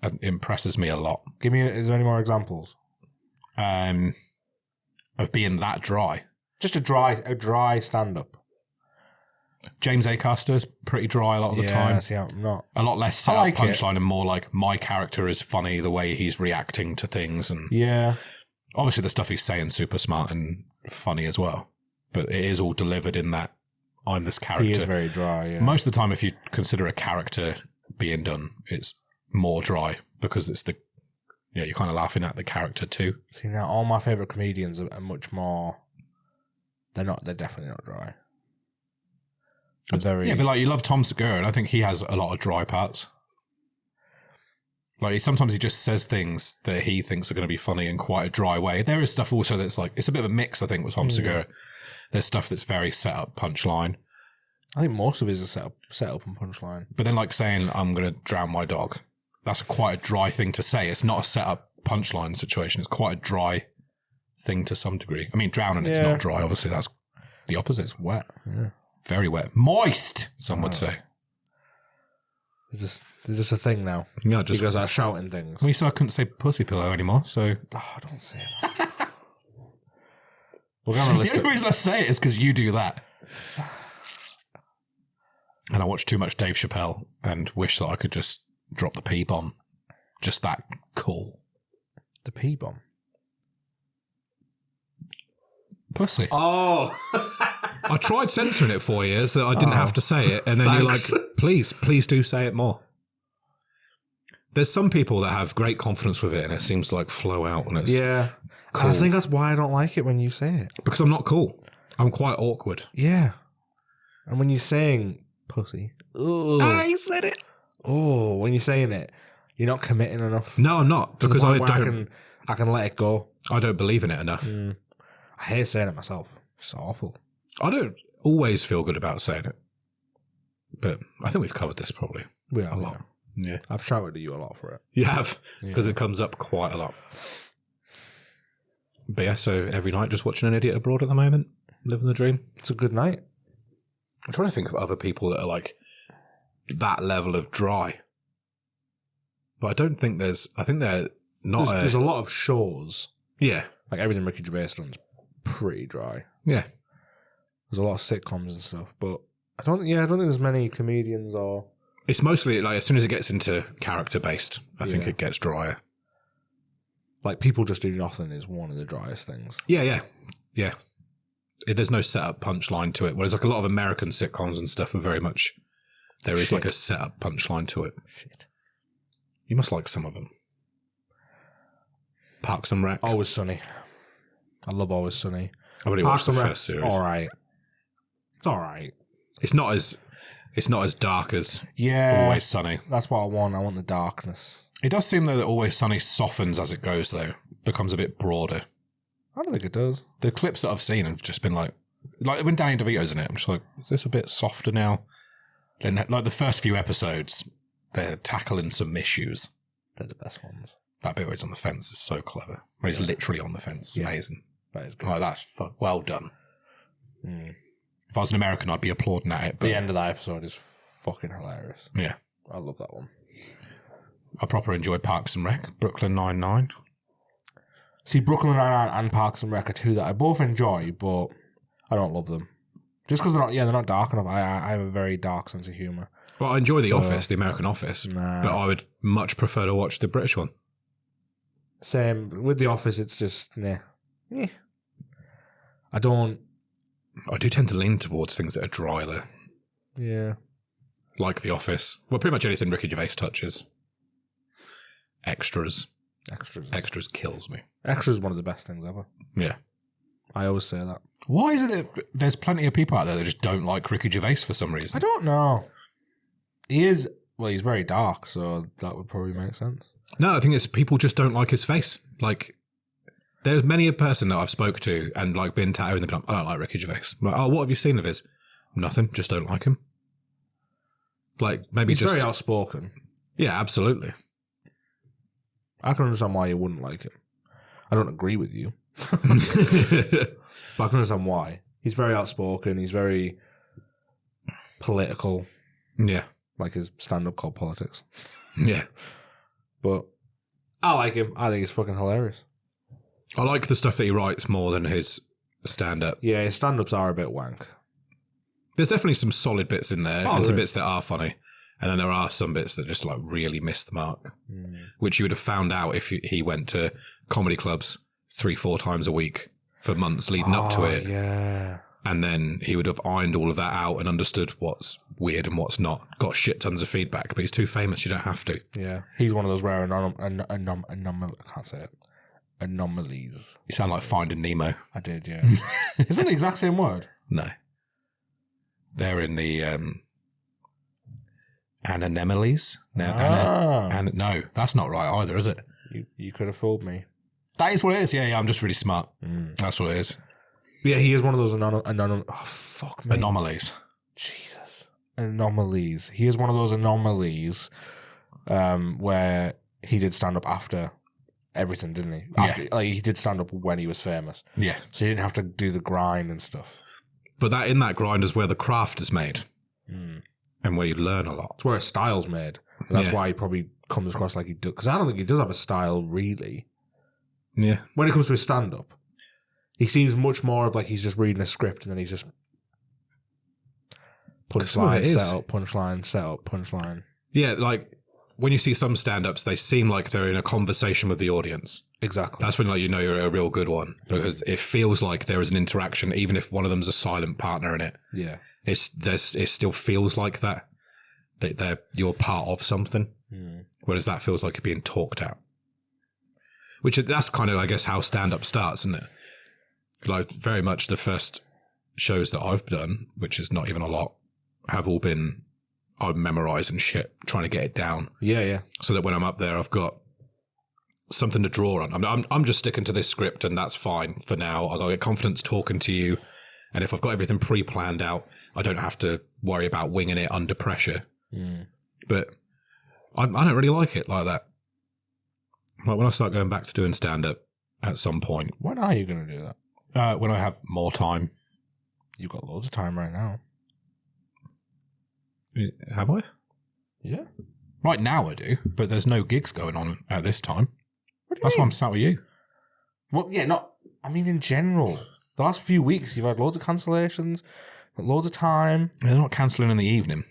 Speaker 1: It impresses me a lot.
Speaker 2: Is there any more examples?
Speaker 1: Of being that dry.
Speaker 2: Just a dry stand-up.
Speaker 1: James Acaster's pretty dry a lot of the time.
Speaker 2: See, I'm not.
Speaker 1: A lot less set
Speaker 2: like
Speaker 1: up punchline and more like my character is funny the way he's reacting to things. And
Speaker 2: Yeah.
Speaker 1: obviously the stuff he's saying is super smart and funny as well. But it is all delivered in that I'm this character.
Speaker 2: He is very dry, yeah.
Speaker 1: Most of the time, if you consider a character being done, it's more dry because it's you're kind of laughing at the character too.
Speaker 2: See, now all my favourite comedians are much more... They're definitely not dry. They're
Speaker 1: Yeah, but like you love Tom Segura, and I think he has a lot of dry parts. Like sometimes he just says things that he thinks are going to be funny in quite a dry way. There is stuff also that's like, it's a bit of a mix, I think, with Tom Segura. There's stuff that's very set up punchline.
Speaker 2: I think most of it is a set up and punchline.
Speaker 1: But then like saying, I'm going to drown my dog. That's quite a dry thing to say. It's not a set up punchline situation. It's quite a dry thing to some degree. I mean, drowning, it's not dry. Obviously, that's the opposite.
Speaker 2: It's wet. Yeah.
Speaker 1: Very wet. Moist, some would say.
Speaker 2: Is this a thing now?
Speaker 1: Yeah, just
Speaker 2: because I'm shouting things.
Speaker 1: Well, so I couldn't say pussy pillow anymore, so...
Speaker 2: Oh, don't say that. We're going to list
Speaker 1: The only reason I say it is because you do that. And I watch too much Dave Chappelle and wish that I could just drop the P-bomb. Just that cool.
Speaker 2: The P-bomb?
Speaker 1: Pussy.
Speaker 2: Oh!
Speaker 1: I tried censoring it for you so that I didn't have to say it, and then
Speaker 2: Thanks.
Speaker 1: you're like, please do say it more. There's some people that have great confidence with it, and it seems to like flow out when it's cool.
Speaker 2: I think that's why I don't like it when you say it.
Speaker 1: Because I'm not cool. I'm quite awkward.
Speaker 2: Yeah. And when you're saying pussy,
Speaker 1: I said it.
Speaker 2: Oh, when you're saying it, you're not committing enough.
Speaker 1: No, I'm not,
Speaker 2: To the
Speaker 1: because I
Speaker 2: point where
Speaker 1: don't.
Speaker 2: I can let it go.
Speaker 1: I don't believe in it enough.
Speaker 2: I hate saying it myself. It's awful.
Speaker 1: I don't always feel good about saying it, but I think we've covered this probably
Speaker 2: We are
Speaker 1: a lot. Yeah,
Speaker 2: I've shouted at you a lot for it.
Speaker 1: you have, because it comes up quite a lot. But yeah, so every night just watching An Idiot Abroad at the moment, living the dream.
Speaker 2: It's a good night.
Speaker 1: I'm trying to think of other people that are like that level of dry, but I don't think there's. I think they're not.
Speaker 2: There's a lot of shows.
Speaker 1: Yeah,
Speaker 2: Like everything Ricky Gervais done's pretty dry.
Speaker 1: yeah.
Speaker 2: There's a lot of sitcoms and stuff, but I don't think there's many comedians or...
Speaker 1: It's mostly like as soon as it gets into character based, I think it gets drier.
Speaker 2: Like People Just Do Nothing is one of the driest things.
Speaker 1: Yeah. There's no setup punchline to it. Whereas like a lot of American sitcoms and stuff are very much there is like a setup punchline to it.
Speaker 2: Shit.
Speaker 1: You must like some of them. Parks and Rec.
Speaker 2: Always Sunny. I love Always Sunny.
Speaker 1: I've only watched the first series.
Speaker 2: All right. It's all right.
Speaker 1: It's not as dark as Always Sunny.
Speaker 2: That's what I want. I want the darkness.
Speaker 1: It does seem though that Always Sunny softens as it goes though, becomes a bit broader.
Speaker 2: I don't think it does.
Speaker 1: The clips that I've seen have just been like when Danny DeVito's in it, I'm just like, is this a bit softer now? Then like the first few episodes, they're tackling some issues.
Speaker 2: They're the best ones.
Speaker 1: That bit where he's on the fence is so clever. Where he's literally on the fence. It's amazing.
Speaker 2: That is good.
Speaker 1: Like that's well done. If I was an American, I'd be applauding at it. But
Speaker 2: The end of that episode is fucking hilarious.
Speaker 1: yeah,
Speaker 2: I love that one.
Speaker 1: I proper enjoy Parks and Rec, Brooklyn Nine-Nine.
Speaker 2: See, Brooklyn Nine-Nine and Parks and Rec are two that I both enjoy, but I don't love them. Just because they're not dark enough. I have a very dark sense of humour.
Speaker 1: Well, I enjoy The Office, the American Office, but I would much prefer to watch the British one.
Speaker 2: Same with The Office. It's just I
Speaker 1: do tend to lean towards things that are dry, though.
Speaker 2: Yeah.
Speaker 1: Like The Office. Well, pretty much anything Ricky Gervais touches. Extras kills me.
Speaker 2: Extras is one of the best things ever.
Speaker 1: Yeah.
Speaker 2: I always say that.
Speaker 1: Why is it that there's plenty of people out there that just don't like Ricky Gervais for some reason?
Speaker 2: I don't know. He's very dark, so that would probably make sense.
Speaker 1: No, I think it's people just don't like his face. Like, there's many a person that I've spoke to and like been tattooing them. I don't like Ricky Gervais. I'm like, oh, what have you seen of his? Nothing. Just don't like him. Like maybe
Speaker 2: He's
Speaker 1: just
Speaker 2: very outspoken.
Speaker 1: Yeah, absolutely.
Speaker 2: I can understand why you wouldn't like him. I don't agree with you, but I can understand why. He's very outspoken. He's very political.
Speaker 1: Yeah.
Speaker 2: like his stand-up called Politics.
Speaker 1: Yeah.
Speaker 2: But I like him. I think he's fucking hilarious.
Speaker 1: I like the stuff that he writes more than his stand-up.
Speaker 2: Yeah, his stand-ups are a bit wank.
Speaker 1: There's definitely some solid bits in there,
Speaker 2: Oh,
Speaker 1: and some
Speaker 2: there
Speaker 1: bits that are funny. And then there are some bits that just like really miss the mark, which you would have found out if he went to comedy clubs 3-4 times a week for months leading up to it.
Speaker 2: Yeah.
Speaker 1: And then he would have ironed all of that out and understood what's weird and what's not. Got shit tons of feedback, but he's too famous, you don't have to.
Speaker 2: Yeah. He's one of those rare I can't say it. Anomalies.
Speaker 1: You sound like Finding Nemo.
Speaker 2: I did, yeah. Isn't the exact same word?
Speaker 1: No. They're in the anemones. No, that's not right either, is it?
Speaker 2: You could have fooled me.
Speaker 1: That is what it is. Yeah, I'm just really smart. That's what it is.
Speaker 2: Yeah, he is one of those fuck me.
Speaker 1: Anomalies.
Speaker 2: Jesus. Anomalies. He is one of those anomalies where he did stand up after everything, didn't he? After, like, he did stand up when he was famous.
Speaker 1: Yeah.
Speaker 2: So he didn't have to do the grind and stuff.
Speaker 1: But in that grind is where the craft is made. And where you learn a lot.
Speaker 2: It's where his style's made. And that's why he probably comes across like he does. Because I don't think he does have a style, really.
Speaker 1: Yeah.
Speaker 2: When it comes to his stand-up, he seems much more of like he's just reading a script and then he's just punchline, set up, punchline, set up, punchline.
Speaker 1: Yeah, like when you see some stand-ups, they seem like they're in a conversation with the audience.
Speaker 2: Exactly.
Speaker 1: That's when you know you're a real good one. Because it feels like there is an interaction, even if one of them's a silent partner in it.
Speaker 2: Yeah.
Speaker 1: It still feels like that you're part of something, whereas that feels like you're being talked at. That's kind of, I guess, how stand-up starts, isn't it? Like very much the first shows that I've done, which is not even a lot, have all been I'm memorising shit, trying to get it down.
Speaker 2: Yeah.
Speaker 1: So that when I'm up there, I've got something to draw on. I'm just sticking to this script, and that's fine for now. I'll get confidence talking to you, and if I've got everything pre-planned out, I don't have to worry about winging it under pressure. But I don't really like it like that. Like when I start going back to doing stand-up at some point.
Speaker 2: When are you going to do that?
Speaker 1: When I have more time.
Speaker 2: You've got loads of time right now.
Speaker 1: Have I?
Speaker 2: Yeah.
Speaker 1: Right now I do, but there's no gigs going on at this time. That's
Speaker 2: mean?
Speaker 1: why I'm sat with you.
Speaker 2: Well, yeah, in general. The last few weeks, you've had loads of cancellations, got loads of time.
Speaker 1: They're not cancelling in the evening.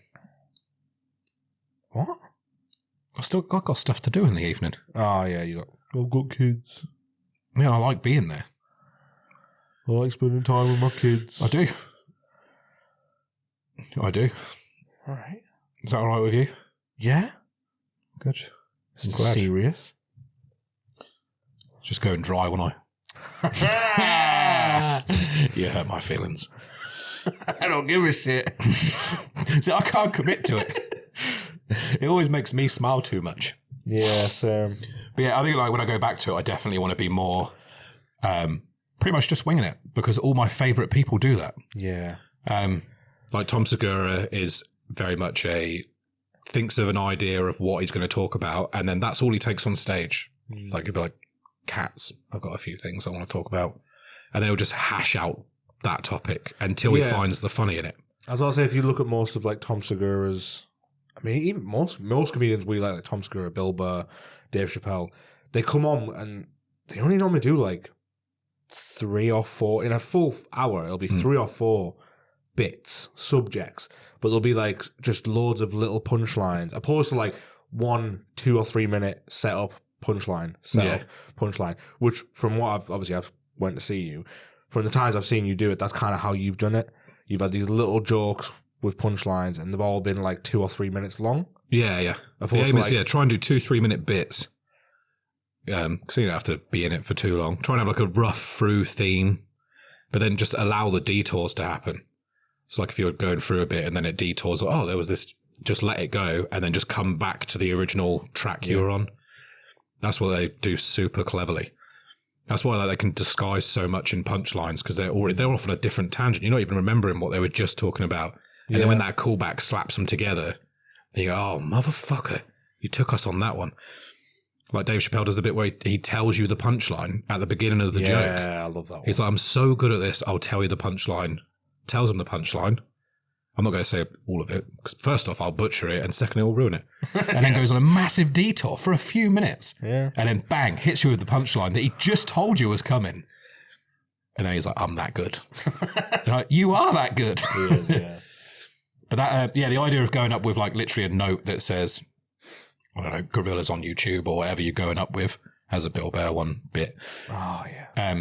Speaker 2: What?
Speaker 1: I've got stuff to do in the evening.
Speaker 2: Oh, yeah, I've got kids.
Speaker 1: Yeah, I like being there.
Speaker 2: I like spending time with my kids.
Speaker 1: I do.
Speaker 2: All right.
Speaker 1: Is that all right with you?
Speaker 2: Yeah.
Speaker 1: Good.
Speaker 2: Is it serious?
Speaker 1: Just going dry, won't I? You hurt my feelings.
Speaker 2: I don't give a shit.
Speaker 1: See, I can't commit to it. It always makes me smile too much.
Speaker 2: Yeah,
Speaker 1: But yeah, I think like when I go back to it, I definitely want to be more pretty much just winging it, because all my favourite people do that.
Speaker 2: Yeah.
Speaker 1: Like Tom Segura is very much thinks of an idea of what he's going to talk about, and then that's all he takes on stage. Like he'll be like, cats, I've got a few things I want to talk about. And then he'll just hash out that topic until he finds the funny in it.
Speaker 2: As I'll say, if you look at most of like Tom Segura's, I mean, even most comedians we like Tom Segura, Bill Burr, Dave Chappelle, they come on and they only normally do like 3 or 4 in a full hour. It'll be 3 or 4 bits, subjects, but there'll be like just loads of little punchlines, opposed to like 1, 2 or 3 minute setup punchline, punchline. Which, from what I've went to see you, from the times I've seen you do it, that's kind of how you've done it. You've had these little jokes with punchlines, and they've all been like 2 or 3 minutes long.
Speaker 1: Yeah. The aim is try and do 2-3 minute bits. Because you don't have to be in it for too long. Try and have like a rough through theme, but then just allow the detours to happen. It's like if you're going through a bit and then it detours, oh, there was this, just let it go and then just come back to the original track you were on. That's what they do super cleverly. That's why they can disguise so much in punchlines, because they're off on a different tangent. You're not even remembering what they were just talking about. And then when that callback slaps them together, you go, oh, motherfucker, you took us on that one. Like Dave Chappelle does the bit where he tells you the punchline at the beginning of the joke. Yeah,
Speaker 2: I love that one.
Speaker 1: He's like, I'm so good at this, I'll tell you the punchline. Tells him the punchline. I'm not going to say all of it, because first off, I'll butcher it, and secondly, I'll ruin it. And then goes on a massive detour for a few minutes.
Speaker 2: Yeah.
Speaker 1: And then bang, hits you with the punchline that he just told you was coming. And then he's like, I'm that good. Like, you are that good.
Speaker 2: He is, yeah.
Speaker 1: But that, the idea of going up with like literally a note that says, I don't know, gorillas on YouTube or whatever you're going up with, as a Bill Bear one bit.
Speaker 2: Oh, yeah.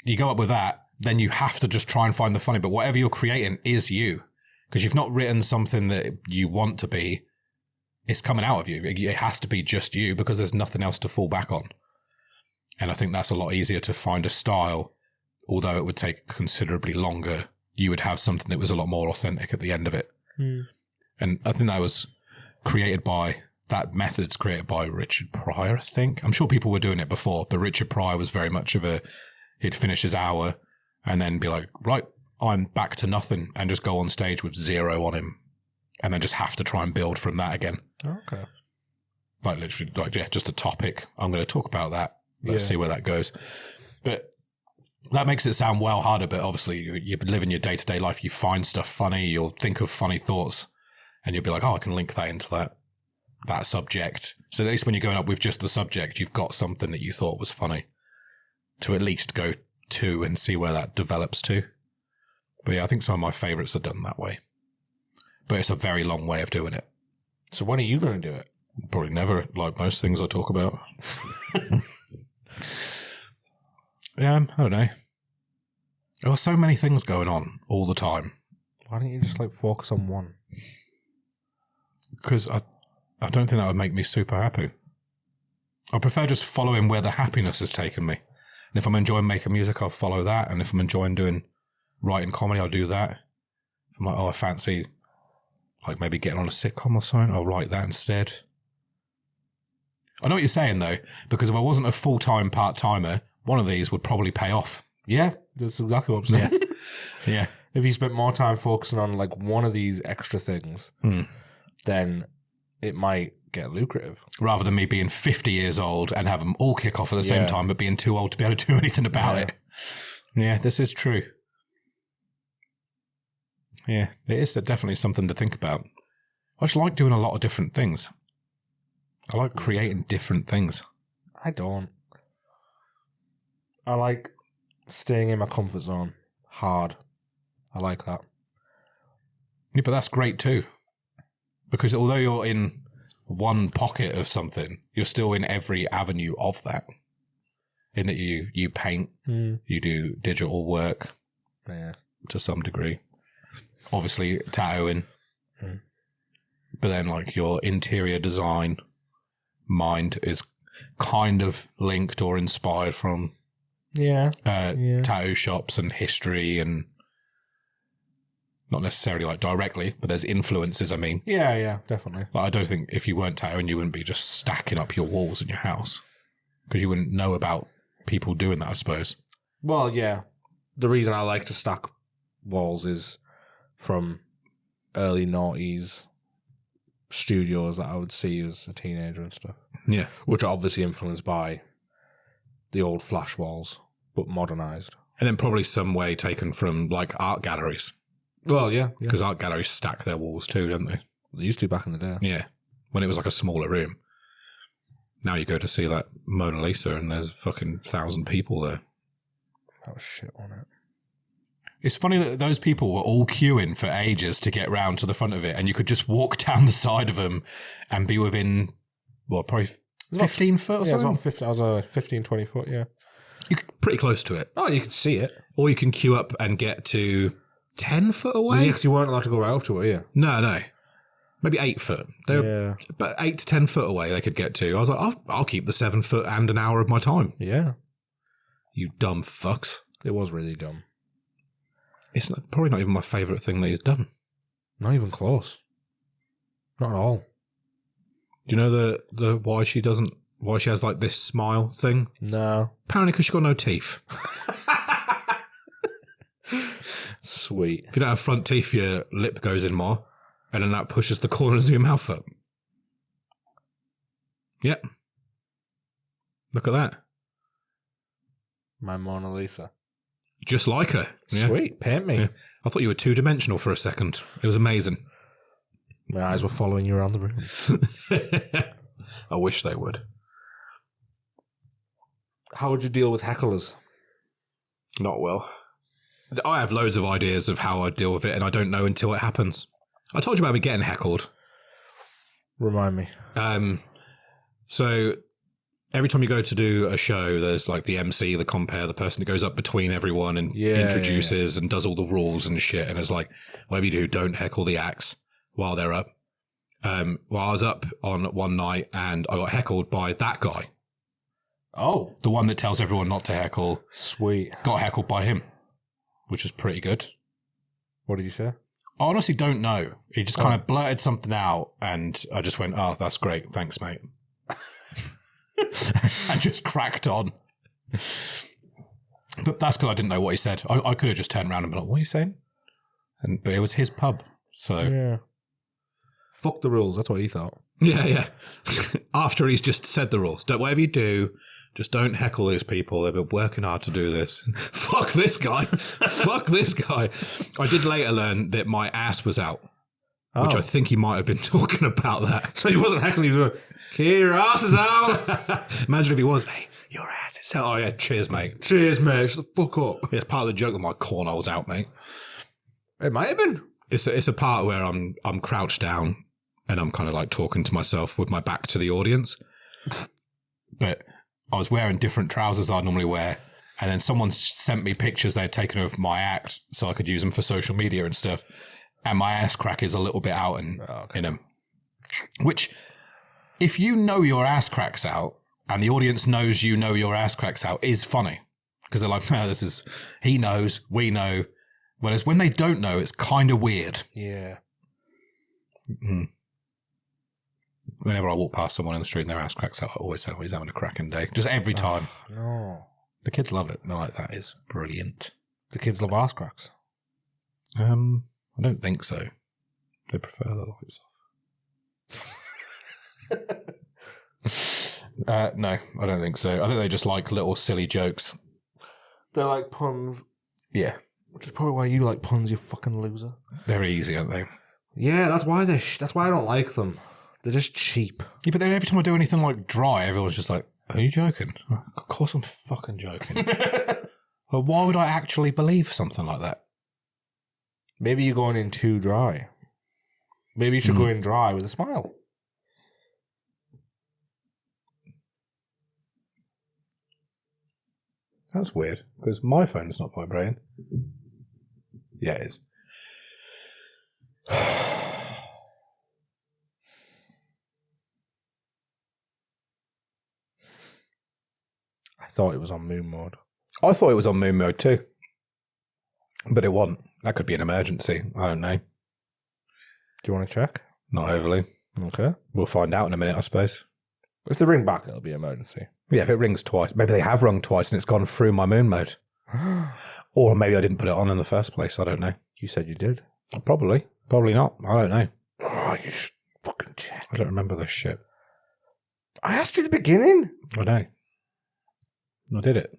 Speaker 1: You go up with that, then you have to just try and find the funny, but whatever you're creating is you. Because you've not written something that you want to be, it's coming out of you. It has to be just you because there's nothing else to fall back on. And I think that's a lot easier to find a style, although it would take considerably longer. You would have something that was a lot more authentic at the end of it. And I think that method's created by Richard Pryor, I think. I'm sure people were doing it before, but Richard Pryor was very much of he'd finish his hour and then be like, right, I'm back to nothing, and just go on stage with 0 on him and then just have to try and build from that again.
Speaker 2: Okay.
Speaker 1: Like literally, just a topic. I'm going to talk about that. Let's see where that goes. But that makes it sound well harder, but obviously you live in your day-to-day life, you find stuff funny, you'll think of funny thoughts, and you'll be like, oh, I can link that into that subject. So at least when you're going up with just the subject, you've got something that you thought was funny to at least go to and see where that develops to. But yeah, I think some of my favourites are done that way. But it's a very long way of doing it.
Speaker 2: So when are you going to do it?
Speaker 1: Probably never, like most things I talk about. Yeah, I don't know. There are so many things going on all the time.
Speaker 2: Why don't you just like focus on one?
Speaker 1: Because I don't think that would make me super happy. I prefer just following where the happiness has taken me. And if I'm enjoying making music, I'll follow that. And if I'm enjoying writing comedy, I'll do that. If I'm like, I fancy like maybe getting on a sitcom or something, I'll write that instead. I know what you're saying though, because if I wasn't a full-time part-timer, one of these would probably pay off.
Speaker 2: Yeah, that's exactly what I'm saying.
Speaker 1: Yeah.
Speaker 2: If you spent more time focusing on like one of these extra things, then it might get lucrative.
Speaker 1: Rather than me being 50 years old and have them all kick off at the same time, but being too old to be able to do anything about it. Yeah, this is true. Yeah, it is definitely something to think about. I just like doing a lot of different things. I like creating different things.
Speaker 2: I don't. I like staying in my comfort zone hard. I like that.
Speaker 1: Yeah, but that's great too. Because although you're in one pocket of something, you're still in every avenue of that. In that you paint, you do digital work to some degree. Obviously tattooing. But then like your interior design mind is kind of linked or inspired from tattoo shops and history, and not necessarily like directly, but there's influences, I mean.
Speaker 2: Yeah, definitely.
Speaker 1: Like, I don't think if you weren't tattooing, you wouldn't be just stacking up your walls in your house, because you wouldn't know about people doing that, I suppose.
Speaker 2: Well, yeah. The reason I like to stack walls is from early noughties studios that I would see as a teenager and stuff.
Speaker 1: Yeah.
Speaker 2: Which are obviously influenced by the old flash walls, but modernised.
Speaker 1: And then probably some way taken from like art galleries.
Speaker 2: Well, yeah.
Speaker 1: Because art galleries stack their walls too, don't they?
Speaker 2: They used to back in the day.
Speaker 1: Yeah. When it was like a smaller room. Now you go to see like Mona Lisa and there's fucking 1,000 people there.
Speaker 2: That was shit on it.
Speaker 1: It's funny that those people were all queuing for ages to get round to the front of it, and you could just walk down the side of them and be within, probably 15 foot or something?
Speaker 2: Yeah, it was about 15, I was 15, 20 foot, yeah.
Speaker 1: You're pretty close to it.
Speaker 2: Oh, you could see it.
Speaker 1: Or you can queue up and get to 10 foot away?
Speaker 2: Yeah, because you weren't allowed to go right up to it, were you?
Speaker 1: No. Maybe 8 foot. They were about 8 to 10 foot away they could get to. I was like, I'll keep the 7 foot and an hour of my time.
Speaker 2: Yeah.
Speaker 1: You dumb fucks.
Speaker 2: It was really dumb.
Speaker 1: It's probably not even my favourite thing that he's done.
Speaker 2: Not even close. Not at all.
Speaker 1: Do you know the why she has like this smile thing?
Speaker 2: No.
Speaker 1: Apparently because she's got no teeth.
Speaker 2: Sweet.
Speaker 1: If you don't have front teeth, your lip goes in more, and then that pushes the corners of your mouth up. Yep. Look at that.
Speaker 2: My Mona Lisa.
Speaker 1: Just like her. Yeah.
Speaker 2: Sweet. Paint me.
Speaker 1: Yeah. I thought you were two-dimensional for a second. It was amazing.
Speaker 2: My eyes were following you around the room.
Speaker 1: I wish they would.
Speaker 2: How would you deal with hecklers?
Speaker 1: Not well. I have loads of ideas of how I deal with it, and I don't know until it happens. I told you about me getting heckled.
Speaker 2: Remind me.
Speaker 1: So every time you go to do a show, there's like the MC, the compere, the person that goes up between everyone and introduces and does all the rules and shit. And it's like, whatever you do, don't heckle the acts while they're up. Well, I was up on one night and I got heckled by that guy.
Speaker 2: Oh.
Speaker 1: The one that tells everyone not to heckle.
Speaker 2: Sweet.
Speaker 1: Got heckled by him, which was pretty good.
Speaker 2: What did you say?
Speaker 1: I honestly don't know. He just kind of blurted something out and I just went, oh, that's great. Thanks, mate. And just cracked on. But that's because I didn't know what he said. I could have just turned around and been like, what are you saying? But it was his pub. So
Speaker 2: yeah. Fuck the rules. That's what he thought.
Speaker 1: Yeah. After he's just said the rules. Whatever you do, just don't heckle these people. They've been working hard to do this. Fuck this guy. Fuck this guy. I did later learn that my ass was out. Which I think he might have been talking about that.
Speaker 2: So he wasn't heckling, he was going, Kier, your ass is out.
Speaker 1: Imagine if he was, hey, your ass is out. Oh, yeah, cheers, mate.
Speaker 2: Cheers, mate. Shut the fuck up.
Speaker 1: It's part of the joke that my cornhole's out, mate.
Speaker 2: It might have been.
Speaker 1: It's a part where I'm crouched down and I'm kind of like talking to myself with my back to the audience. But I was wearing different trousers I'd normally wear. And then someone sent me pictures they had taken of my act so I could use them for social media and stuff. And my ass crack is a little bit out in him. Which, if you know your ass crack's out and the audience knows you know your ass crack's out, is funny. Because they're like, no, he knows, we know. Whereas when they don't know, it's kind of weird.
Speaker 2: Yeah.
Speaker 1: Mm-hmm. Whenever I walk past someone in the street and their ass cracks out, I always say, he's having a cracking day. Just every time.
Speaker 2: No.
Speaker 1: The kids love it. They're like, that is brilliant.
Speaker 2: The kids love ass cracks.
Speaker 1: I don't think so. They prefer the lights off. No, I don't think so. I think they just like little silly jokes.
Speaker 2: They like puns.
Speaker 1: Yeah.
Speaker 2: Which is probably why you like puns, you fucking loser.
Speaker 1: They're easy, aren't they?
Speaker 2: Yeah, that's why that's why I don't like them. They're just cheap.
Speaker 1: Yeah, but then every time I do anything like dry, everyone's just like, are you joking? Of course I'm fucking joking. Well, why would I actually believe something like that?
Speaker 2: Maybe you're going in too dry. Maybe you should go in dry with a smile.
Speaker 1: That's weird, because my phone's not vibrating. Yeah, it is.
Speaker 2: I thought it was on moon mode.
Speaker 1: I thought it was on moon mode too. But it wasn't. That could be an emergency. I don't know.
Speaker 2: Do you want to check?
Speaker 1: Not overly.
Speaker 2: Okay.
Speaker 1: We'll find out in a minute, I suppose.
Speaker 2: If they ring back, it'll be emergency.
Speaker 1: Yeah, if it rings twice. Maybe they have rung twice and it's gone through my moon mode. Or maybe I didn't put it on in the first place. I don't know.
Speaker 2: You said you did.
Speaker 1: Probably. Probably not. I don't know.
Speaker 2: Oh, you should fucking check.
Speaker 1: I don't remember this shit.
Speaker 2: I asked you at the beginning.
Speaker 1: I know. I did it.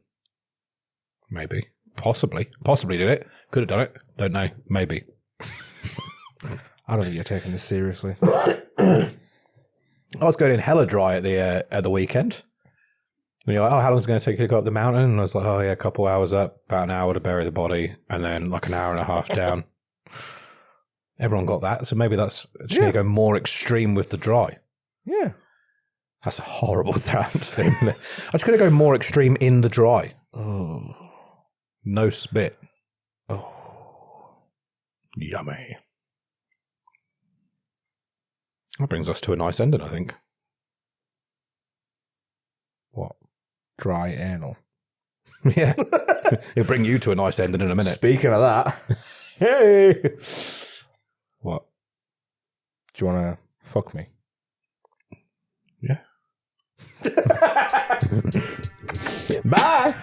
Speaker 1: Maybe. Possibly. Possibly did it. Could have done it. Don't know. Maybe.
Speaker 2: I don't think you're taking this seriously.
Speaker 1: I was going in hella dry at the weekend. And you're like, oh, how long is it going to take you to go up the mountain? And I was like, oh, yeah, a couple hours up, about an hour to bury the body, and then like an hour and a half down. Everyone got that. So maybe that's just going to go more extreme with the dry.
Speaker 2: Yeah.
Speaker 1: That's a horrible sound thing. I'm just going to go more extreme in the dry.
Speaker 2: Oh.
Speaker 1: No spit.
Speaker 2: Oh.
Speaker 1: Yummy. That brings us to a nice ending, I think.
Speaker 2: What? Dry anal.
Speaker 1: Yeah. It'll bring you to a nice ending in a minute.
Speaker 2: Speaking of that. Hey!
Speaker 1: What?
Speaker 2: Do you want to fuck me?
Speaker 1: Yeah.
Speaker 2: Bye!